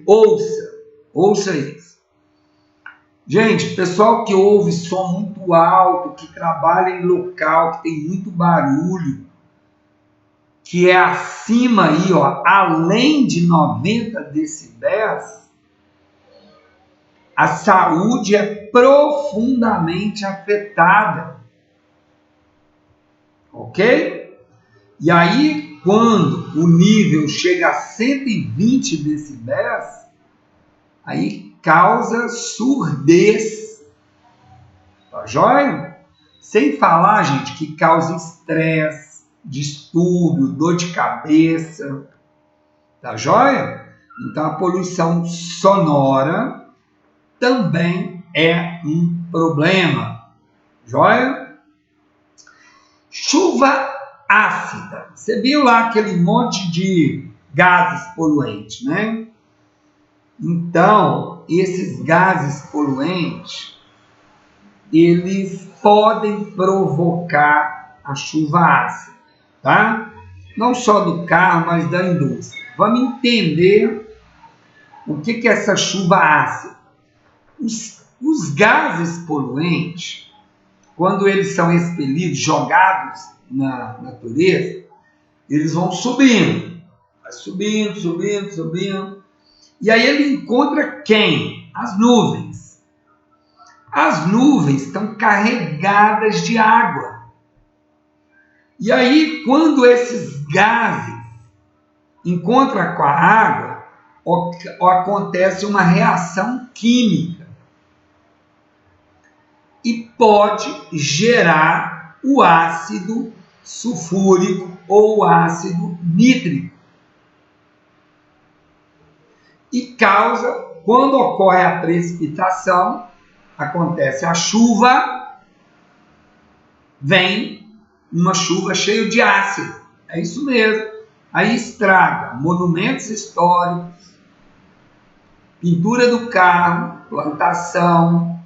ouça isso. Gente, pessoal que ouve som muito alto, que trabalha em local que tem muito barulho, que é acima aí, ó, além de 90 decibéis, a saúde é profundamente afetada. Ok? E aí, quando o nível chega a 120 decibéis, aí causa surdez. Tá joia? Sem falar, gente, que causa estresse, distúrbio, dor de cabeça. Tá joia? Então a poluição sonora também é um problema. Joia? Chuva ácida. Você viu lá aquele monte de gases poluentes, né? Então, esses gases poluentes, eles podem provocar a chuva ácida, tá? Não só do carro, mas da indústria. Vamos entender o que é essa chuva ácida. Os gases poluentes, quando eles são expelidos, jogados na natureza, eles vão subindo. Vai subindo, subindo, subindo. E aí ele encontra quem? As nuvens. As nuvens estão carregadas de água. E aí, quando esses gases encontram com a água, acontece uma reação química. E pode gerar o ácido sulfúrico ou o ácido nítrico. E causa, quando ocorre a precipitação, acontece a chuva, vem uma chuva cheia de ácido. É isso mesmo. Aí estraga monumentos históricos, pintura do carro, plantação.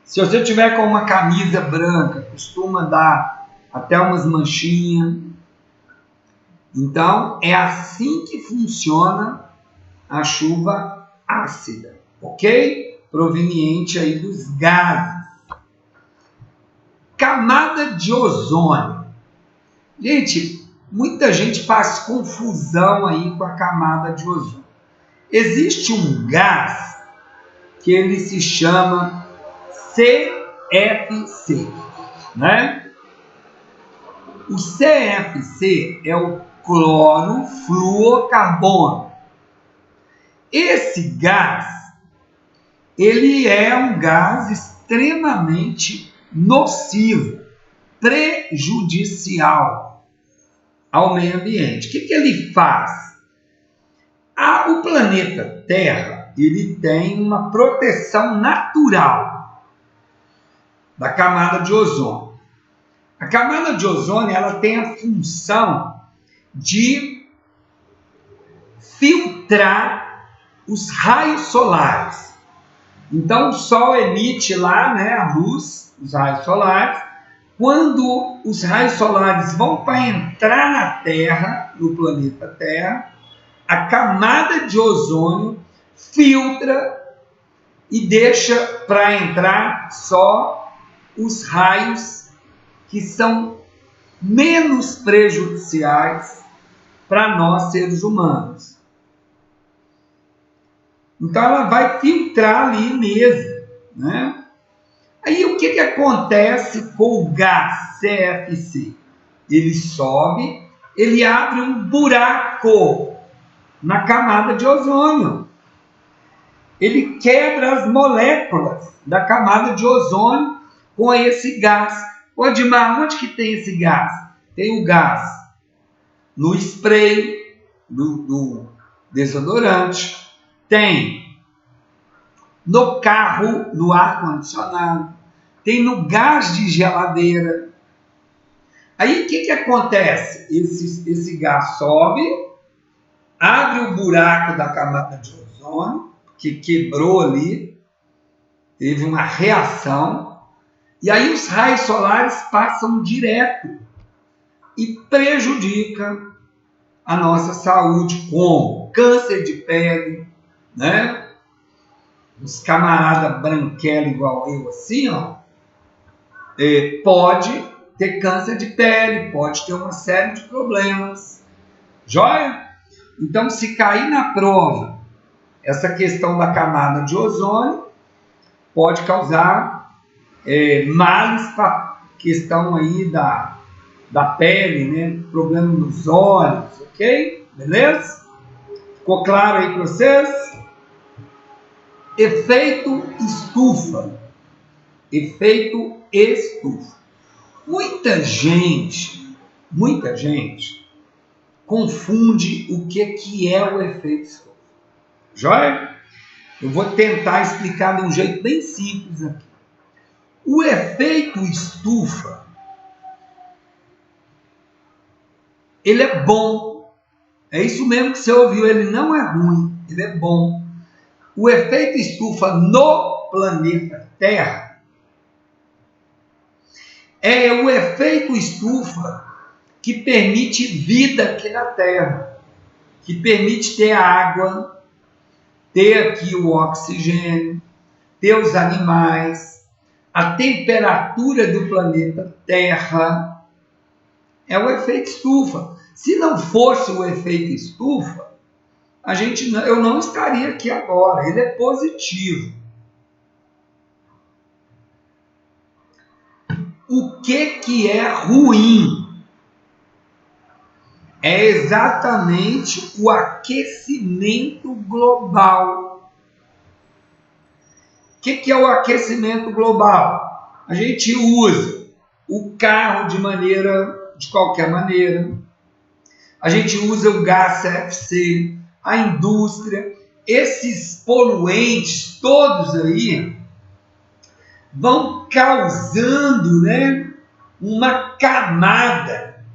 Se você tiver com uma camisa branca, costuma dar até umas manchinhas. Então, é assim que funciona a chuva ácida, ok? Proveniente aí dos gases. Camada de ozônio. Gente, muita gente faz confusão aí com a camada de ozônio. Existe um gás que ele se chama CFC, né? O CFC é o clorofluorcarbono. Esse gás, ele é um gás extremamente nocivo, prejudicial ao meio ambiente. O que ele faz? O planeta Terra, ele tem uma proteção natural da camada de ozônio. A camada de ozônio, ela tem a função de filtrar os raios solares. Então o Sol emite lá, né, a luz, os raios solares. Quando os raios solares vão para entrar na Terra, no planeta Terra, a camada de ozônio filtra e deixa para entrar só os raios que são menos prejudiciais para nós seres humanos. Então ela vai filtrar ali mesmo, né? Aí o que acontece com o gás CFC? Ele sobe, ele abre um buraco na camada de ozônio. Ele quebra as moléculas da camada de ozônio com esse gás. Ô Edmar, onde que tem esse gás? Tem o gás no spray, no desodorante, tem no carro, no ar-condicionado, tem no gás de geladeira. Aí o que acontece? Esse gás sobe, abre o buraco da camada de ozônio, que quebrou ali, teve uma reação, e aí os raios solares passam direto e prejudicam a nossa saúde, como câncer de pele, né? Os camaradas branquelos igual eu, assim, ó, pode ter câncer de pele, pode ter uma série de problemas. Joia? Então, se cair na prova essa questão da camada de ozônio, pode causar males para a questão aí da pele, né? Problema nos olhos, ok? Beleza? Ficou claro aí para vocês? Efeito estufa. Efeito estufa. Muita gente confunde o que é o efeito estufa. Joia? Eu vou tentar explicar de um jeito bem simples aqui. O efeito estufa, ele é bom. É isso mesmo que você ouviu, ele não é ruim, ele é bom. O efeito estufa no planeta Terra é o efeito estufa que permite vida aqui na Terra, que permite ter água, ter aqui o oxigênio, ter os animais, a temperatura do planeta Terra, é o efeito estufa. Se não fosse o efeito estufa, eu não estaria aqui agora. Ele é positivo. O que é ruim? É exatamente o aquecimento global. O que é o aquecimento global? A gente usa o carro de qualquer maneira. A gente usa o gás CFC, a indústria. Esses poluentes todos aí vão causando, né, uma camada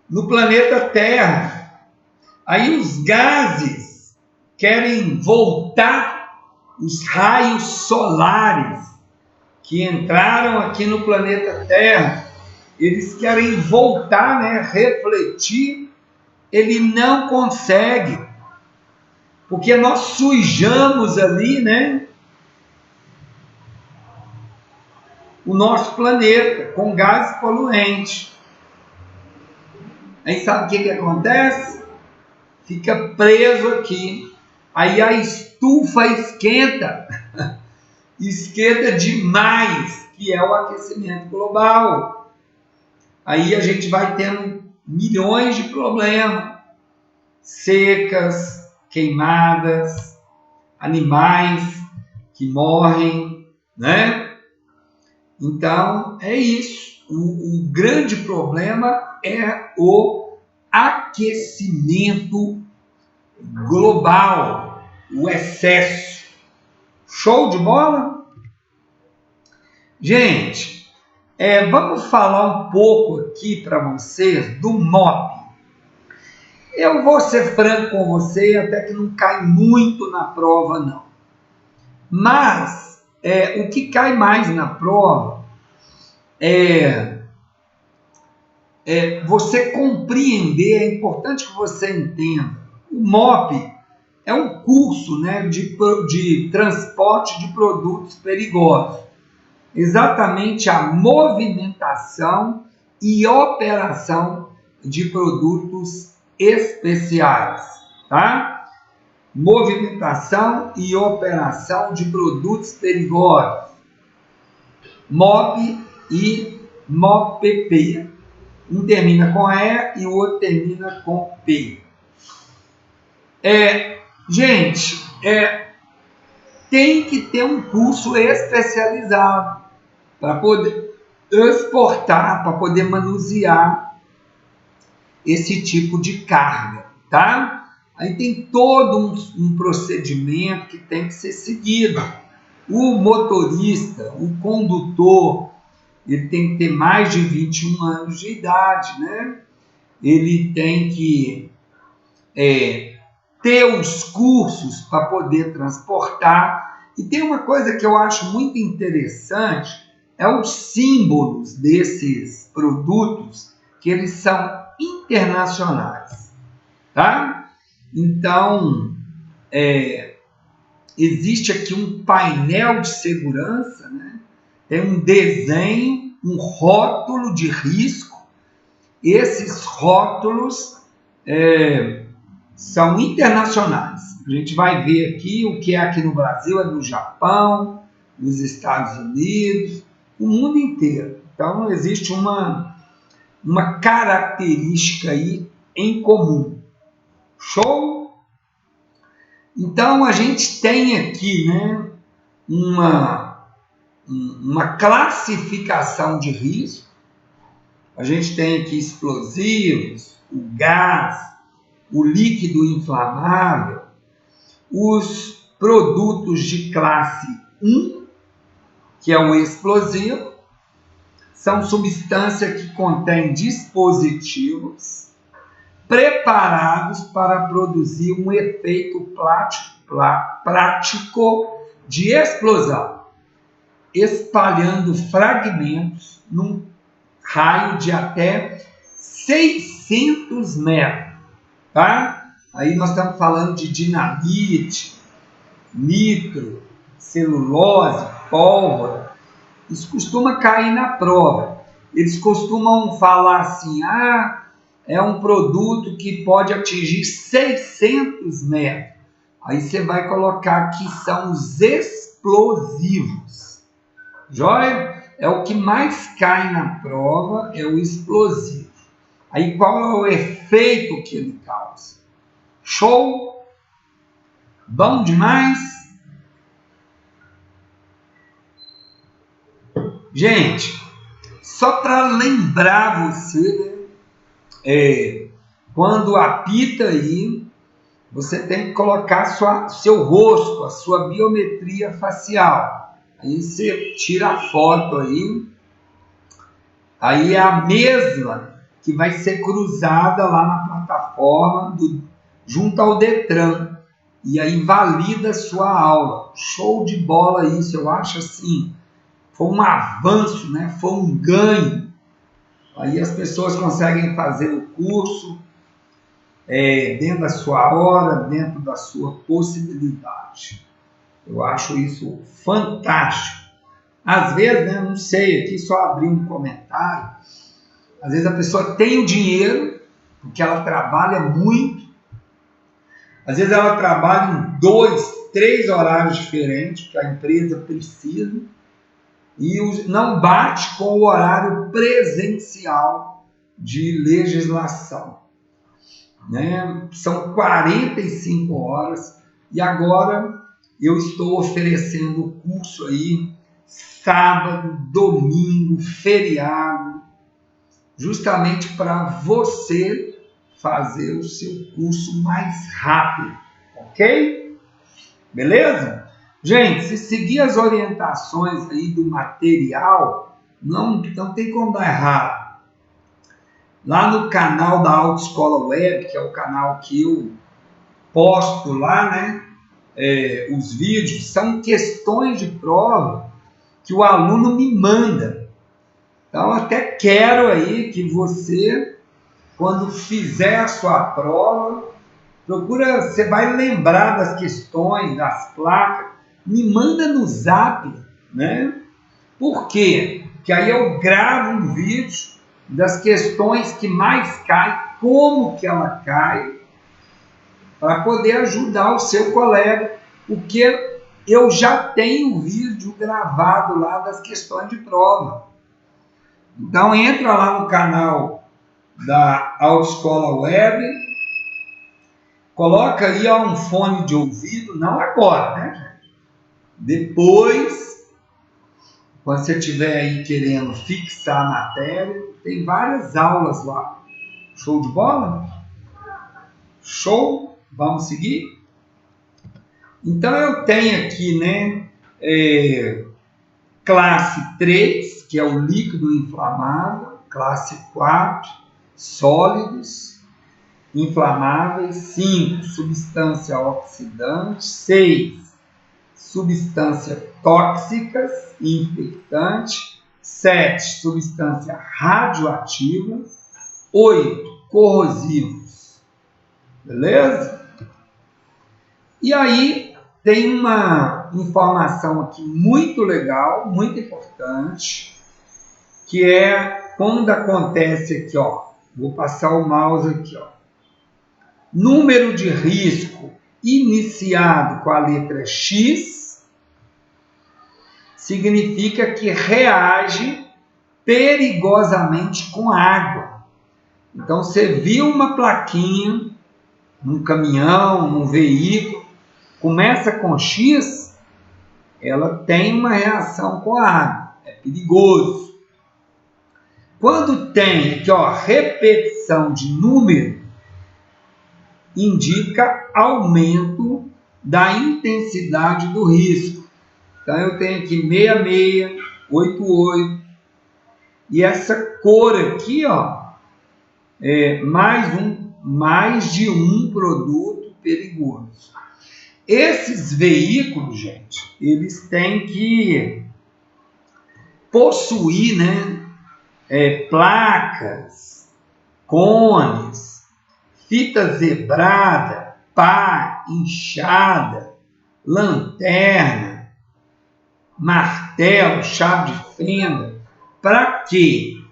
no planeta Terra. Aí os gases querem voltar, os raios solares que entraram aqui no planeta Terra, eles querem voltar, né, refletir, ele não consegue, porque nós sujamos ali, né, o nosso planeta com gases poluentes. Aí sabe o que acontece? Fica preso aqui. Aí a estufa esquenta, esquenta demais, que é o aquecimento global. Aí a gente vai tendo milhões de problemas, secas, queimadas, animais que morrem, né? Então, é isso. O grande problema é o aquecimento global, o excesso. Show de bola? Gente, vamos falar um pouco aqui para vocês do MOP. Eu vou ser franco com você, até que não cai muito na prova, não. Mas o que cai mais na prova é você compreender, é importante que você entenda. O MOP é um curso, né, de transporte de produtos perigosos. Exatamente a movimentação e operação de produtos especiais, tá? Movimentação e operação de produtos perigosos. MOP e MOPP. Um termina com E e o outro termina com P. Gente, tem que ter um curso especializado para poder transportar, para poder manusear esse tipo de carga, tá? Aí tem todo um procedimento que tem que ser seguido. O motorista, o condutor, ele tem que ter mais de 21 anos de idade, né? Ele tem que ter os cursos para poder transportar. E tem uma coisa que eu acho muito interessante, os símbolos desses produtos, que eles são internacionais, tá? Então, existe aqui um painel de segurança, né? Tem um desenho, um rótulo de risco. Esses rótulos são internacionais. A gente vai ver aqui o que é aqui no Brasil, é no Japão, nos Estados Unidos, o mundo inteiro. Então, existe uma característica aí em comum. Show? Então, a gente tem aqui, né, uma classificação de risco. A gente tem aqui explosivos, o gás, o líquido inflamável, os produtos de classe 1, que é o explosivo, são substâncias que contêm dispositivos preparados para produzir um efeito prático de explosão, espalhando fragmentos num raio de até 600 metros, tá? Aí nós estamos falando de dinamite, nitro, celulose, pólvora. Isso costuma cair na prova. Eles costumam falar assim, é um produto que pode atingir 600 metros. Aí você vai colocar que são os explosivos. Joia? É o que mais cai na prova, é o explosivo. Aí qual é o efeito que ele causa? Show? Bom demais? Gente, só para lembrar você, quando apita aí, você tem que colocar seu rosto, a sua biometria facial. Aí você tira a foto aí é a mesma que vai ser cruzada lá na plataforma junto ao Detran. E aí valida a sua aula. Show de bola isso, eu acho assim. Foi um avanço, né? Foi um ganho. Aí as pessoas conseguem fazer o curso dentro da sua hora, dentro da sua possibilidade. Eu acho isso fantástico. Às vezes, né, não sei, aqui só abrir um comentário, às vezes a pessoa tem o dinheiro, porque ela trabalha muito, às vezes ela trabalha em 2, 3 horários diferentes, que a empresa precisa, e não bate com o horário presencial de legislação. Né? São 45 horas e agora eu estou oferecendo o curso aí sábado, domingo, feriado, justamente para você fazer o seu curso mais rápido, ok? Beleza? Gente, se seguir as orientações aí do material, não tem como dar errado. Lá no canal da Autoescola Web, que é o canal que eu posto lá, né? Os vídeos, são questões de prova que o aluno me manda. Então, até quero aí que você, quando fizer a sua prova, você vai lembrar das questões, das placas, me manda no zap, né? Por quê? Porque aí eu gravo um vídeo das questões que mais caem, como que ela cai, para poder ajudar o seu colega, porque eu já tenho um vídeo gravado lá das questões de prova. Então entra lá no canal da Autoescola Web, coloca aí um fone de ouvido, não agora, né, gente? Depois, quando você estiver aí querendo fixar a matéria, tem várias aulas lá. Show de bola? Show? Vamos seguir? Então eu tenho aqui, né, classe 3, que é o líquido inflamável, classe 4, sólidos inflamáveis, 5, substância oxidante, 6, substâncias tóxicas e infectantes, 7, substância radioativa, 8, corrosivos. Beleza? E aí tem uma informação aqui muito legal, muito importante, que é quando acontece aqui, ó, vou passar o mouse aqui, ó, número de risco iniciado com a letra X significa que reage perigosamente com água. Então você viu uma plaquinha num caminhão, num veículo, começa com X, ela tem uma reação com a água, é perigoso. Quando tem aqui, ó, repetição de número, indica aumento da intensidade do risco. Então eu tenho aqui 66, 88, e essa cor aqui, ó, mais um mais de um produto perigoso. Esses veículos, gente, eles têm que possuir, né, placas, cones, fita zebrada, pá, enxada, lanterna, martelo, chave de fenda, para que,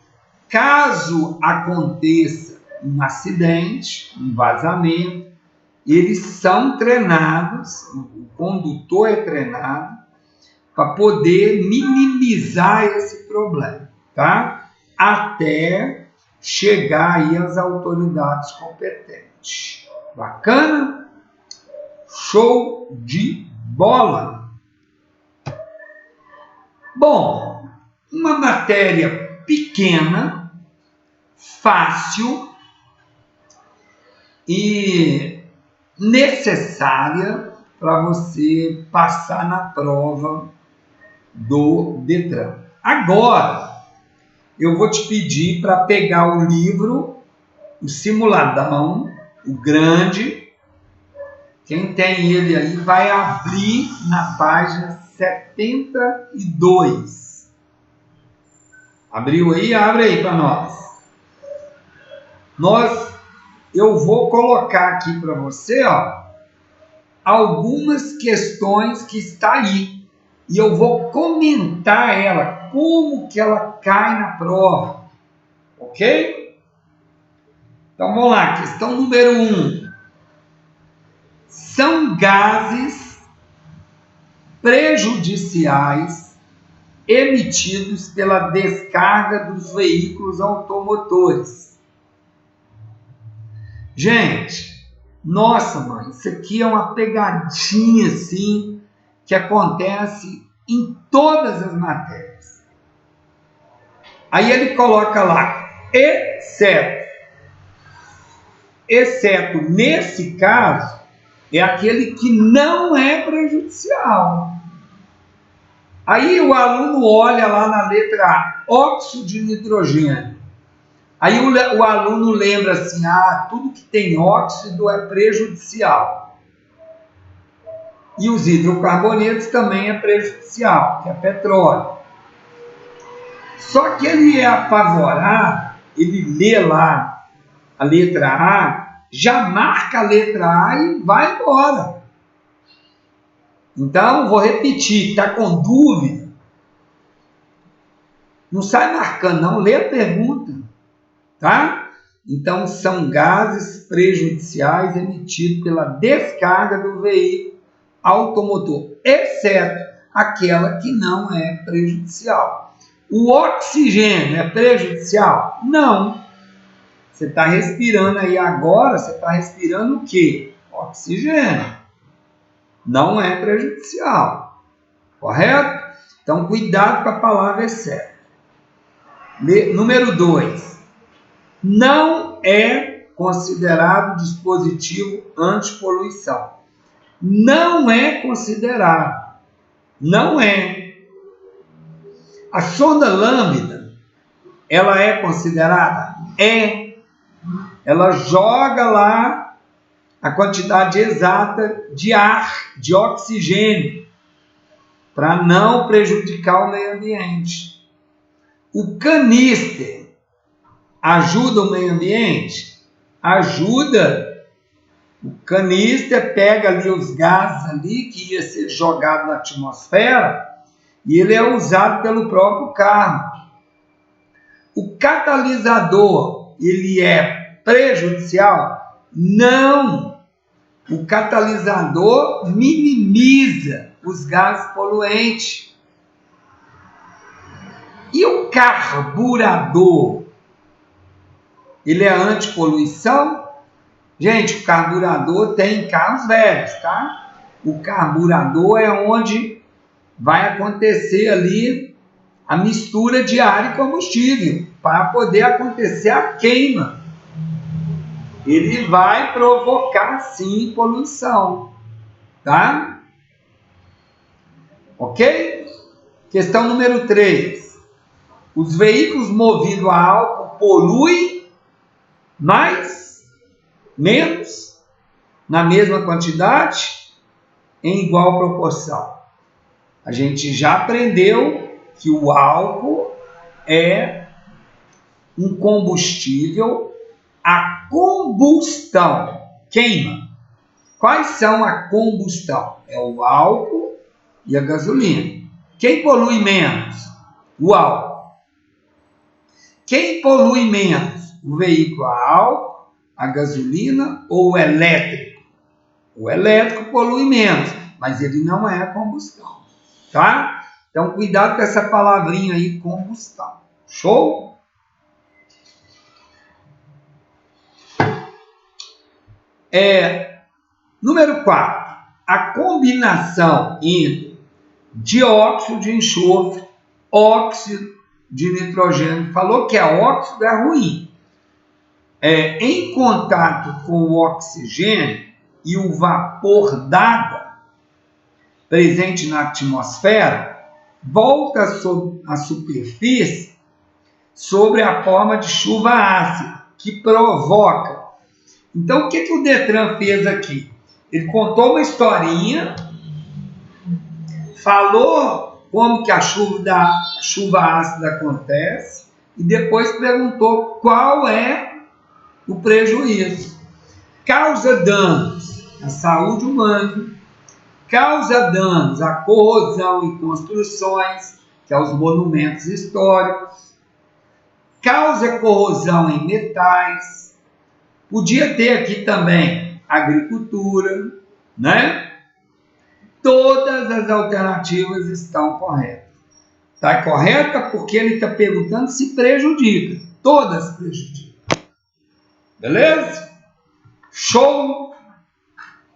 caso aconteça um acidente, um vazamento, eles são treinados, o condutor é treinado para poder minimizar esse problema, tá? Até chegar aí às autoridades competentes. Bacana? Show de bola! Bom, uma matéria pequena, fácil e necessária para você passar na prova do Detran. Agora, eu vou te pedir para pegar o livro, o simuladão, o grande. Quem tem ele aí vai abrir na página 72. Abriu aí? Abre aí para nós. Eu vou colocar aqui para você, ó, algumas questões que está aí. E eu vou comentar ela, como que ela cai na prova. Ok? Então vamos lá, questão número 1. São gases prejudiciais emitidos pela descarga dos veículos automotores. Gente, nossa mãe, isso aqui é uma pegadinha assim que acontece em todas as matérias. Aí ele coloca lá, exceto nesse caso, é aquele que não é prejudicial. Aí o aluno olha lá na letra A, óxido de nitrogênio. Aí o aluno lembra assim, tudo que tem óxido é prejudicial. E os hidrocarbonetos também é prejudicial, que é petróleo. Só que ele é apavorado, ele lê lá a letra A, já marca a letra A e vai embora. Então, vou repetir, está com dúvida? Não sai marcando, não, lê a pergunta, tá? Então, são gases prejudiciais emitidos pela descarga do veículo automotor, exceto aquela que não é prejudicial. O oxigênio é prejudicial? Não. Você está respirando aí agora, você está respirando o quê? Oxigênio. Não é prejudicial. Correto? Então, cuidado com a palavra exceto. Número 2. Não é considerado dispositivo antipoluição. Não é considerado. Não é. A sonda lambda, ela é considerada? É. Ela joga lá a quantidade exata de ar, de oxigênio, para não prejudicar o meio ambiente. O canister ajuda o meio ambiente? Ajuda. O canister pega ali os gases ali que ia ser jogado na atmosfera e ele é usado pelo próprio carro. O catalisador, ele é prejudicial? Não. O catalisador minimiza os gases poluentes. E o carburador, ele é antipoluição? Gente, o carburador tem em carros velhos, tá? O carburador é onde vai acontecer ali a mistura de ar e combustível, para poder acontecer a queima. Ele vai provocar, sim, poluição, tá? Ok? Questão número 3. Os veículos movidos a álcool poluem mais? menos, na mesma quantidade, em igual proporção. A gente já aprendeu que o álcool é um combustível a combustão, queima. Quais são a combustão? É o álcool e a gasolina. Quem polui menos? O álcool. Quem polui menos? O veículo a álcool, a gasolina ou o elétrico? O elétrico polui menos, mas ele não é a combustão, tá? Então, cuidado com essa palavrinha aí, combustão. Show? Número 4. A combinação entre dióxido de enxofre, óxido de nitrogênio. Falou que óxido é ruim. Em contato com o oxigênio e o vapor d'água presente na atmosfera, volta à superfície sobre a forma de chuva ácida, que provoca. Então, o que o Detran fez aqui? Ele contou uma historinha, falou como que a chuva ácida acontece e depois perguntou qual é o prejuízo. Causa danos à saúde humana, causa danos à corrosão em construções, que é os monumentos históricos, causa corrosão em metais, podia ter aqui também agricultura, né? Todas as alternativas estão corretas. Está correta porque ele está perguntando se prejudica. Todas prejudicam. Beleza? Show!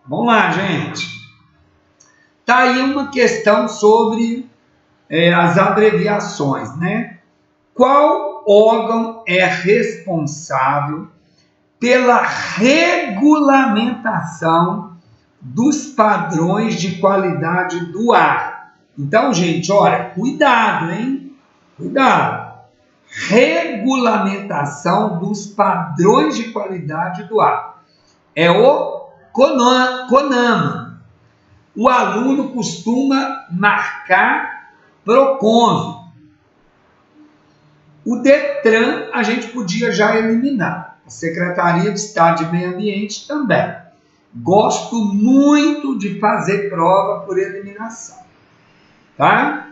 Vamos lá, gente. Está aí uma questão sobre as abreviações, né? Qual órgão é responsável pela regulamentação dos padrões de qualidade do ar? Então, gente, olha, cuidado, hein? Cuidado. Regulamentação dos padrões de qualidade do ar. É o CONAMA. O aluno costuma marcar PROCONVE. O DETRAN a gente podia já eliminar. A Secretaria de Estado de Meio Ambiente também. Gosto muito de fazer prova por eliminação. Tá?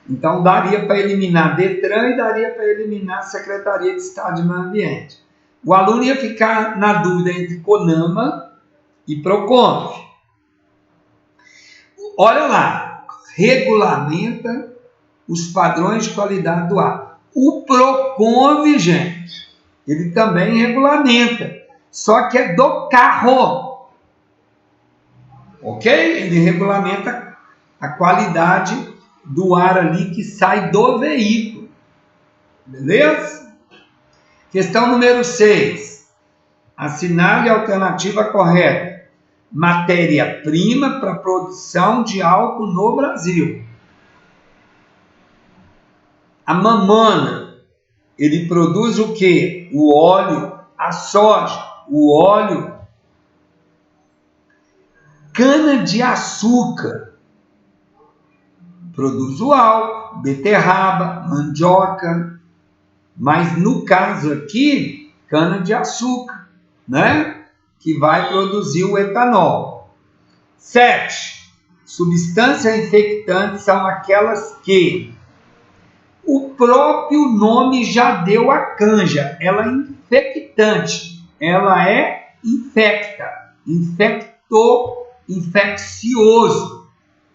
Então, daria para eliminar DETRAN e daria para eliminar a Secretaria de Estado de Meio Ambiente. O aluno ia ficar na dúvida entre CONAMA e PROCONVE. Olha lá, regulamenta os padrões de qualidade do ar. O PROCONVE, gente, ele também regulamenta, só que é do carro. Ok? Ele regulamenta a qualidade do ar ali que sai do veículo. Beleza? Questão número 6. Assinale a alternativa correta. Matéria-prima para produção de álcool no Brasil. A mamona, ele produz o quê? O óleo, a soja, o óleo, cana-de-açúcar, produz o álcool, beterraba, mandioca, mas no caso aqui, cana-de-açúcar, né? Que vai produzir o etanol. 7. Substâncias infectantes são aquelas que o próprio nome já deu a canja. Ela é infectante. Ela é infeccioso.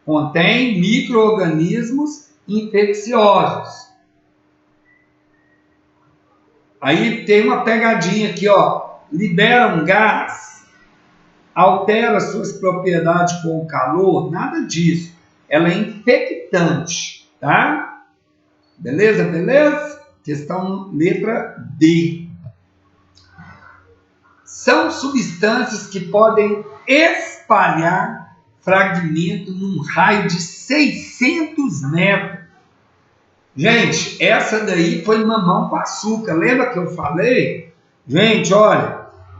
Contém micro-organismos infecciosos. Aí tem uma pegadinha aqui, ó. Libera um gás, altera suas propriedades com o calor, nada disso. Ela é infectante, tá? Beleza, beleza? Questão letra D. São substâncias que podem espalhar fragmento num raio de 600 metros. Gente, essa daí foi mamão com açúcar. Lembra que eu falei? Gente, olha,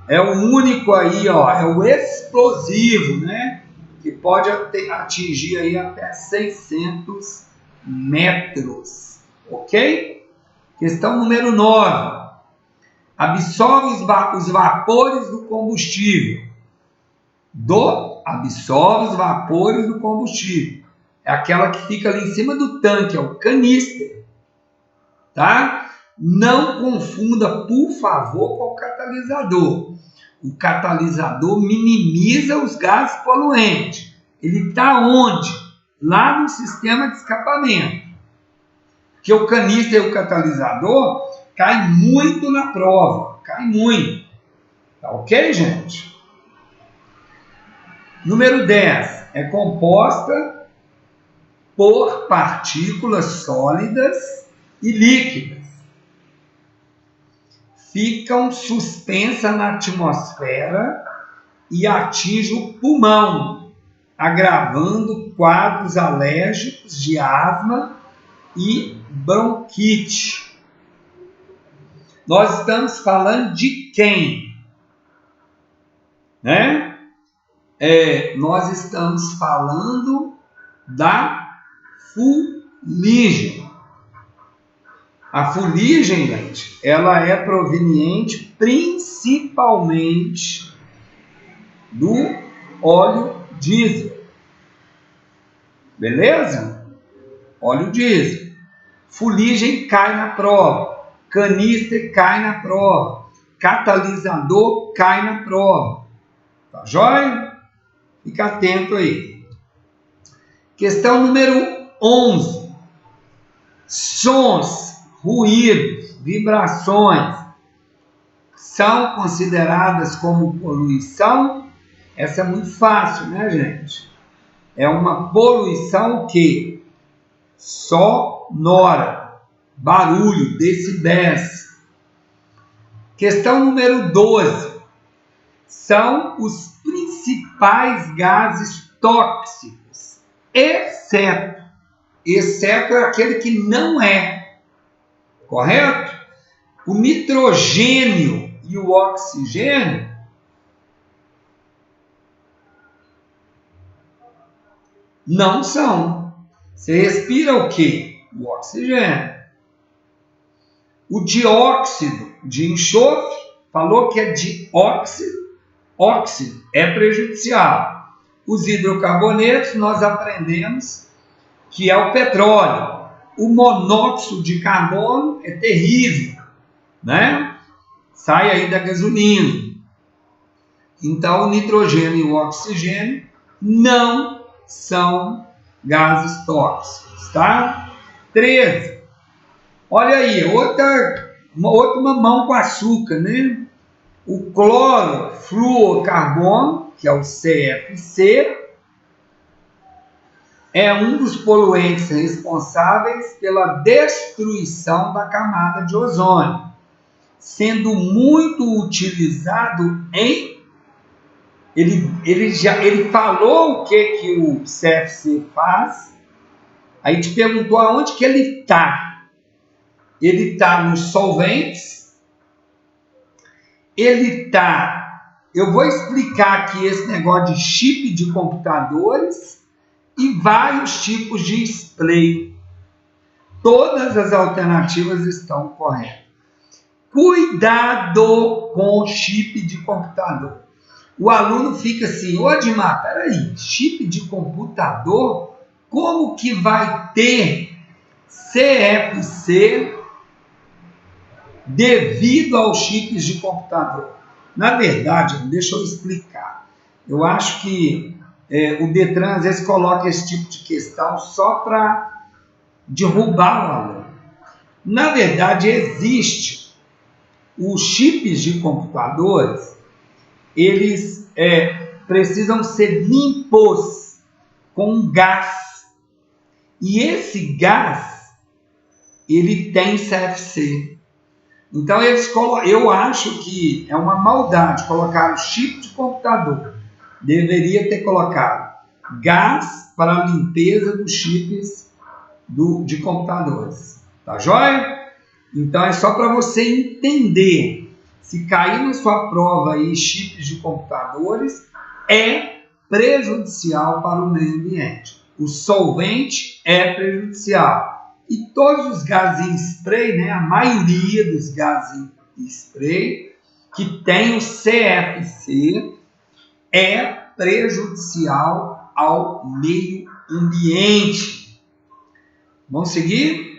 É o único aí, ó, é o explosivo, né? Que pode atingir aí até 600 metros, ok? Questão número 9. Absorve os vapores do combustível. Absorve os vapores do combustível. É aquela que fica ali em cima do tanque, é o canister. Tá? Não confunda, por favor, com o catalisador. O catalisador minimiza os gases poluentes. Ele está onde? Lá no sistema de escapamento. Porque o canister e o catalisador cai muito na prova. Cai muito. Tá ok, gente? Número 10. É composta por partículas sólidas e líquidas. Ficam suspensas na atmosfera e atingem o pulmão, agravando quadros alérgicos de asma e bronquite. Nós estamos falando de quem? Né? Nós estamos falando da fuligem. A fuligem, gente, ela é proveniente principalmente do óleo diesel. Beleza? Óleo diesel. Fuligem cai na prova. Canister cai na prova. Catalisador cai na prova. Tá joia? Fica atento aí. Questão número 11. Sons, ruídos, vibrações são consideradas como poluição? Essa é muito fácil, né, gente? É uma poluição que sonora, barulho, decibéis. Questão número 12. São os principais gases tóxicos, exceto é aquele que não é, correto? O nitrogênio e o oxigênio não são. Você respira o quê? O oxigênio. O dióxido de enxofre, falou que é dióxido, óxido é prejudicial. Os hidrocarbonetos, nós aprendemos que é o petróleo. O monóxido de carbono é terrível, né? Sai aí da gasolina. Então, o nitrogênio e o oxigênio não são gases tóxicos, tá? 13. Olha aí, outra mamão com açúcar, né? O clorofluorcarbono, que é o CFC, é um dos poluentes responsáveis pela destruição da camada de ozônio, sendo muito utilizado em... Ele falou o que o CFC faz, aí te perguntou aonde que ele está. Ele está nos solventes, ele está... Eu vou explicar aqui esse negócio de chip de computadores e vários tipos de display. Todas as alternativas estão corretas. Cuidado com o chip de computador. O aluno fica assim, ô Admar, peraí, chip de computador? Como que vai ter CFC devido aos chips de computador? Na verdade, deixa eu explicar. Eu acho que o Detran às vezes coloca esse tipo de questão só para derrubar o aluno. Na verdade, existe os chips de computadores, eles precisam ser limpos com gás. E esse gás, ele tem CFC. Então, eu acho que é uma maldade colocar o chip de computador. Deveria ter colocado gás para a limpeza dos chips de computadores. Tá joia? Então, é só para você entender. se cair na sua prova aí chips de computadores, é prejudicial para o meio ambiente. O solvente é prejudicial. E todos os gases em spray, né, a maioria dos gases em spray que tem o CFC é prejudicial ao meio ambiente. Vamos seguir?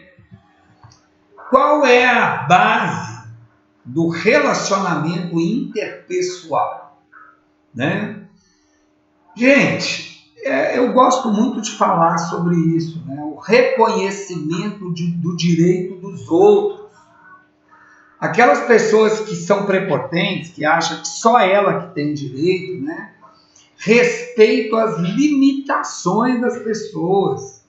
Qual é a base do relacionamento interpessoal? Né? Gente, eu gosto muito de falar sobre isso, né? O reconhecimento do direito dos outros. Aquelas pessoas que são prepotentes, que acham que só ela que tem direito, né? Respeito às limitações das pessoas.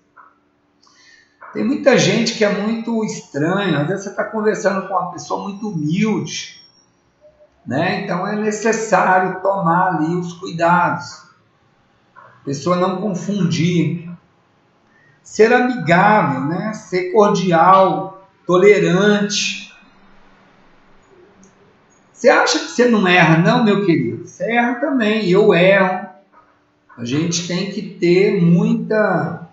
Tem muita gente que é muito estranha, às vezes você está conversando com uma pessoa muito humilde, né? Então é necessário tomar ali os cuidados. A pessoa não confundir. Ser amigável, né? Ser cordial, tolerante. Você acha que você não erra, não, meu querido? Você erra também, eu erro. A gente tem que ter muita...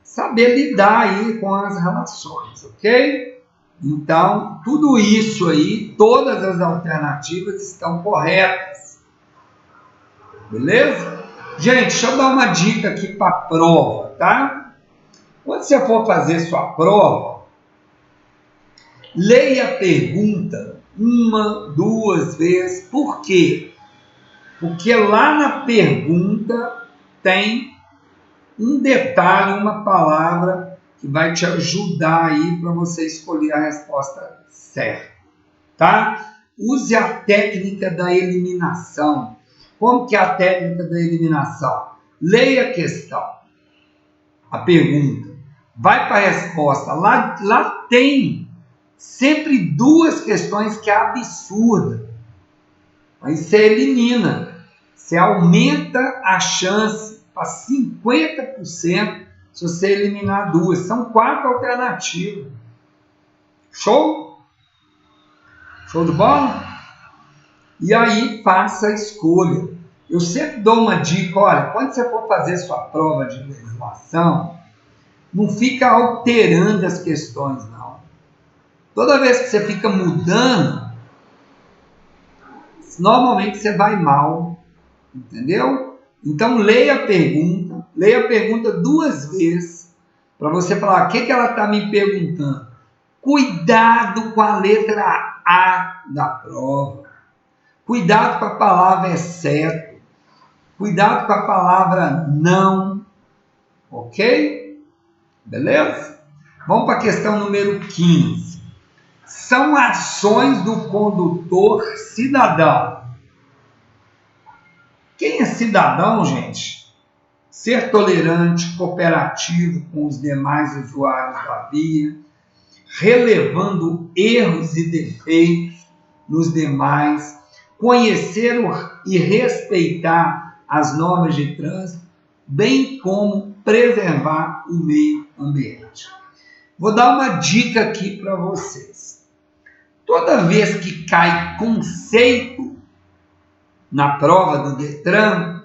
saber lidar aí com as relações, ok? Então, tudo isso aí, todas as alternativas estão corretas. Beleza? Gente, deixa eu dar uma dica aqui para a prova, tá? Quando você for fazer sua prova, leia a pergunta 1, 2 vezes. Por quê? Porque lá na pergunta tem um detalhe, uma palavra que vai te ajudar aí para você escolher a resposta certa, tá? Use a técnica da eliminação. Como que é a técnica da eliminação? Leia a questão, a pergunta, vai para a resposta. Lá tem sempre 2 questões que é absurda. Aí você elimina, você aumenta a chance para 50% se você eliminar 2. São 4 alternativas. Show? Show de bola? E aí faça a escolha. Eu sempre dou uma dica, olha, quando você for fazer sua prova de legislação, não fica alterando as questões, não. Toda vez que você fica mudando, normalmente você vai mal, entendeu? Então leia a pergunta 2 vezes, para você falar, o que ela está me perguntando? Cuidado com a letra A da prova. Cuidado com a palavra exceto. Cuidado com a palavra não. Ok? Beleza? Vamos para a questão número 15. São ações do condutor cidadão. Quem é cidadão, gente? Ser tolerante, cooperativo com os demais usuários da via, relevando erros e defeitos nos demais, conhecer e respeitar as normas de trânsito, bem como preservar o meio ambiente. Vou dar uma dica aqui para vocês. Toda vez que cai conceito na prova do Detran,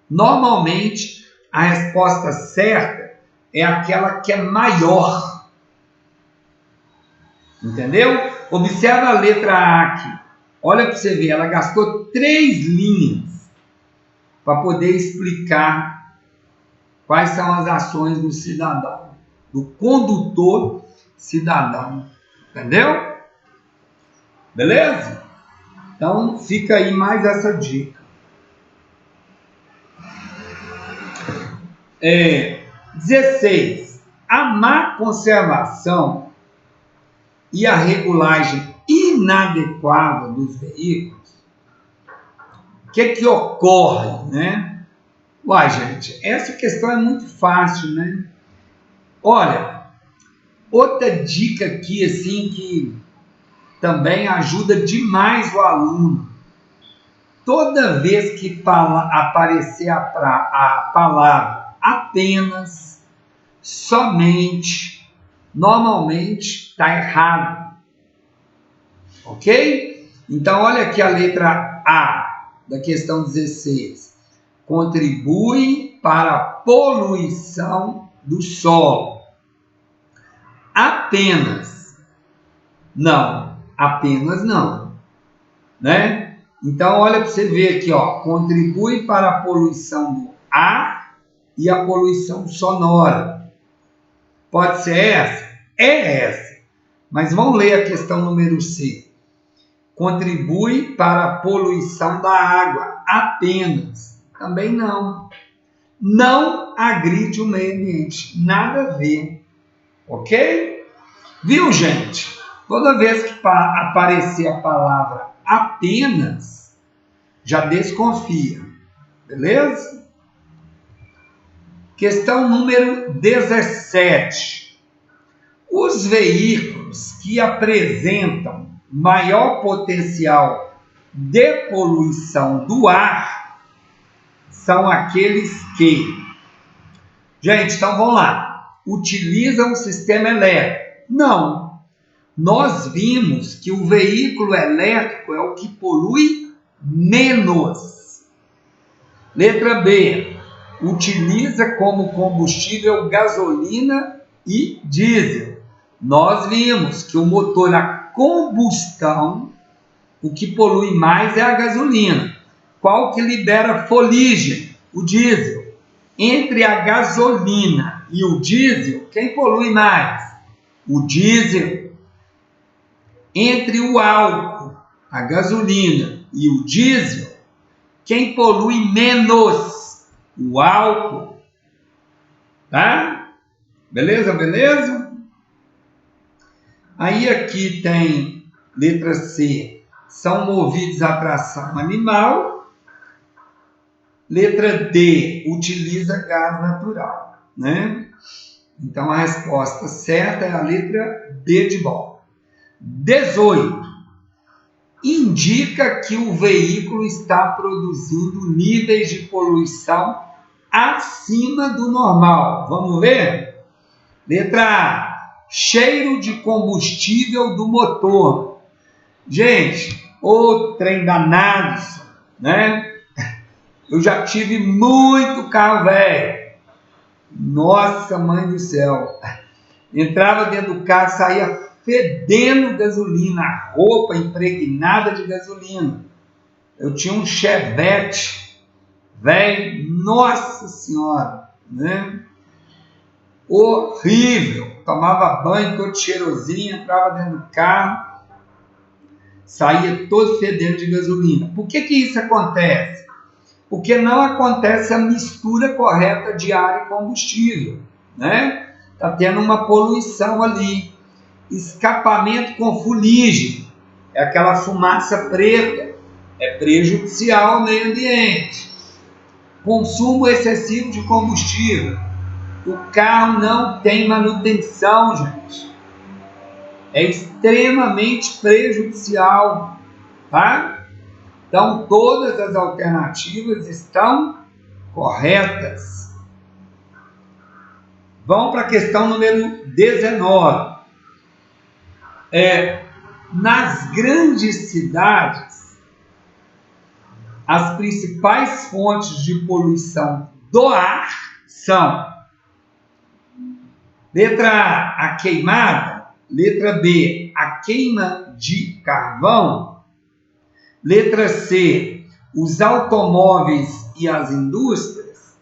normalmente a resposta certa é aquela que é maior. Entendeu? Observa a letra A aqui. Olha para você ver, ela gastou 3 linhas para poder explicar quais são as ações do cidadão, do condutor cidadão. Entendeu? Beleza? Então fica aí mais essa dica. 16. A má conservação e a regulagem inadequada dos veículos. O que ocorre, né? Uai, gente, essa questão é muito fácil, né? Olha, outra dica aqui, assim, que também ajuda demais o aluno. Toda vez que aparecer a palavra apenas, somente, normalmente está errado. Ok? Então, olha aqui a letra A da questão 16. Contribui para a poluição do solo. Apenas. Não. Apenas não. Né? Então, olha para você ver aqui, ó. Contribui para a poluição do ar e a poluição sonora. Pode ser essa? É essa. Mas vamos ler a questão número C. Contribui para a poluição da água. Apenas. Também não. Não agride o meio ambiente. Nada a ver. Ok? Viu, gente? Toda vez que aparecer a palavra apenas, já desconfia. Beleza? Questão número 17. Os veículos que apresentam maior potencial de poluição do ar são aqueles que... Gente, então vamos lá. Utilizam o sistema elétrico? Não. Nós vimos que o veículo elétrico é o que polui menos. Letra B. Utiliza como combustível gasolina e diesel. Nós vimos que o motor a combustão, o que polui mais é a gasolina. Qual que libera fuligem? O diesel. Entre a gasolina e o diesel, quem polui mais? O diesel. Entre o álcool, a gasolina e o diesel, quem polui menos? O álcool. Tá? Beleza, beleza? Aí aqui tem letra C. São movidos à tração animal. Letra D. Utiliza gás natural. Né? Então a resposta certa é a letra D de bola. 18. Indica que o veículo está produzindo níveis de poluição acima do normal. Vamos ver? Letra A. Cheiro de combustível do motor. Gente, ô trem danado, né? Eu já tive muito carro velho. Nossa, mãe do céu. Entrava dentro do carro, saía fedendo gasolina, a roupa impregnada de gasolina. Eu tinha um Chevette, velho, nossa senhora, né? Horrível. Tomava banho todo cheirosinho, entrava dentro do carro, saía todo fedendo de gasolina. Por que isso acontece? Porque não acontece a mistura correta de ar e combustível, né? Está tendo uma poluição ali. Escapamento com fuligem, é aquela fumaça preta, é prejudicial ao meio ambiente. Consumo excessivo de combustível. O carro não tem manutenção, gente. É extremamente prejudicial, tá? Então, todas as alternativas estão corretas. Vamos para a questão número 19. Nas grandes cidades, as principais fontes de poluição do ar são: letra A, a queimada. Letra B, a queima de carvão. Letra C, os automóveis e as indústrias.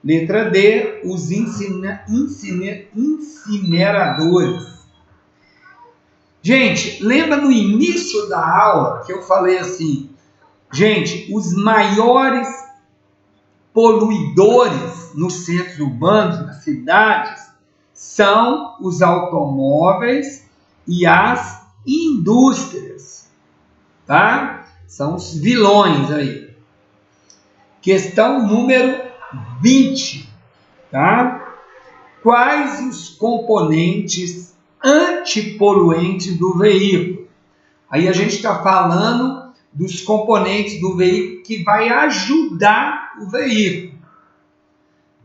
Letra D, os incineradores. Gente, lembra no início da aula que eu falei assim, gente, os maiores poluidores nos centros urbanos, nas cidades, são os automóveis e as indústrias, tá? São os vilões aí. Questão número 20, tá? Quais os componentes antipoluentes do veículo? Aí a gente está falando dos componentes do veículo que vai ajudar o veículo.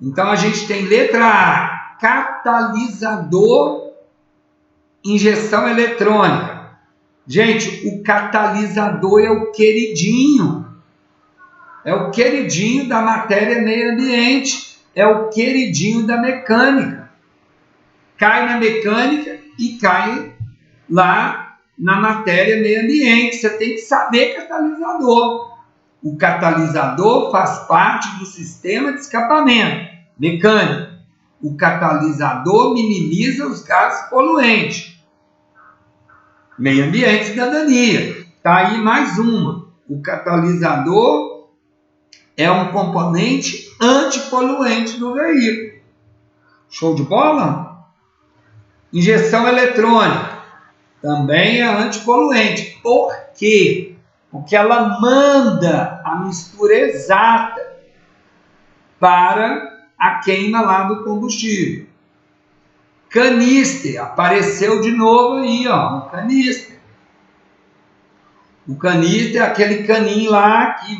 Então a gente tem letra A, catalisador, injeção eletrônica. Gente, o catalisador é o queridinho. É o queridinho da matéria meio ambiente. É o queridinho da mecânica. Cai na mecânica e cai lá na matéria meio ambiente. Você tem que saber catalisador. O catalisador faz parte do sistema de escapamento mecânico. O catalisador minimiza os gases poluentes. Meio ambiente e cidadania. Está aí mais uma. O catalisador é um componente antipoluente do veículo. Show de bola? Injeção eletrônica também é antipoluente. Por quê? Porque ela manda a mistura exata para a queima lá do combustível. Canister, apareceu de novo aí, ó, um canister. O canister é aquele caninho lá que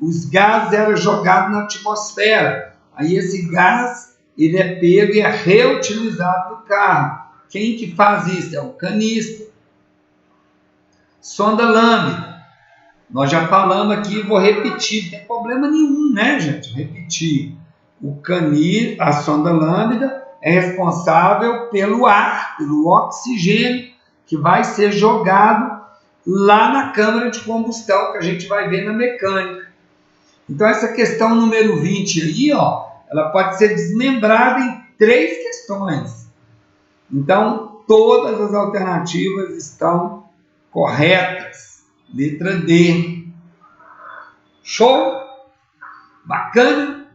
os gases eram jogados na atmosfera. Aí esse gás, ele é pego e é reutilizado no carro. Quem que faz isso? É o canister. Sonda lambda. Nós já falamos aqui, vou repetir, não tem problema nenhum, né, gente? Repetir. A sonda lambda é responsável pelo ar, pelo oxigênio que vai ser jogado lá na câmara de combustão, que a gente vai ver na mecânica. Então, essa questão número 20 aí, ó, ela pode ser desmembrada em 3 questões. Então, todas as alternativas estão corretas. Letra D. Show? Bacana?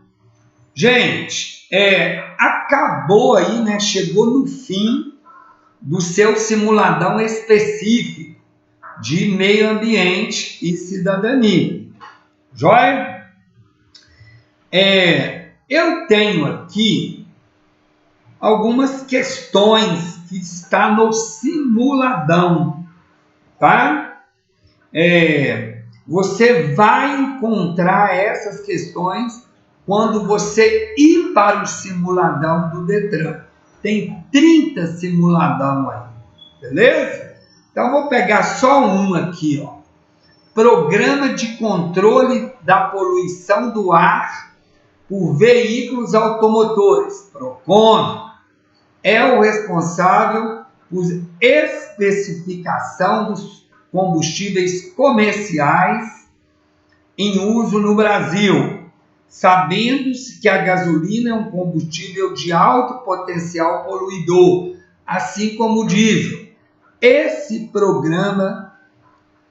Gente, acabou aí, né? Chegou no fim do seu simuladão específico de meio ambiente e cidadania. Joia? Eu tenho aqui algumas questões que está no simuladão, tá? Você vai encontrar essas questões quando você ir para o simuladão do Detran. Tem 30 simuladão aí, beleza? Então, vou pegar só um aqui, ó. Programa de controle da poluição do ar por veículos automotores. PROCON é o responsável por especificação dos combustíveis comerciais em uso no Brasil, sabendo-se que a gasolina é um combustível de alto potencial poluidor, assim como o diesel. Esse programa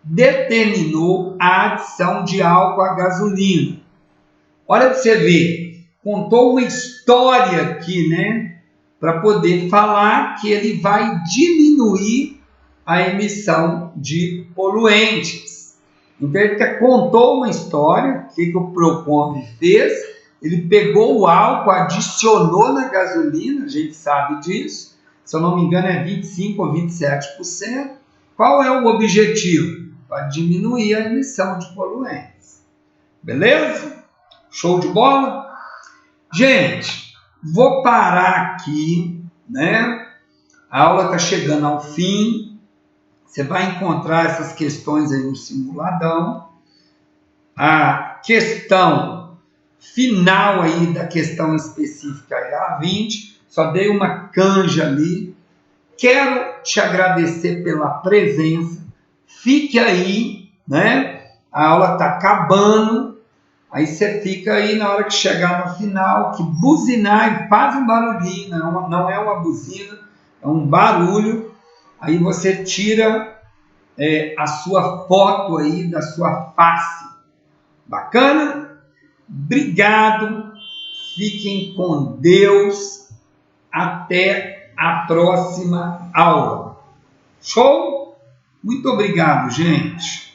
determinou a adição de álcool à gasolina. Olha para você ver, contou uma história aqui, né? Para poder falar que ele vai diminuir a emissão de poluentes. Então, ele contou uma história, o que o PROCONV fez. Ele pegou o álcool, adicionou na gasolina, a gente sabe disso. Se eu não me engano, é 25% ou 27%. Qual é o objetivo? Para diminuir a emissão de poluentes. Beleza? Show de bola? Gente, vou parar aqui, né? A aula está chegando ao fim. Você vai encontrar essas questões aí no simuladão. A questão final aí da questão específica é a 20. Só dei uma canja ali. Quero te agradecer pela presença. Fique aí, né? A aula está acabando. Aí você fica aí na hora que chegar no final, que buzinar e faz um barulhinho. Não é uma buzina, é um barulho. Aí você tira a sua foto aí da sua face. Bacana? Obrigado. Fiquem com Deus. Até a próxima aula. Show? Muito obrigado, gente.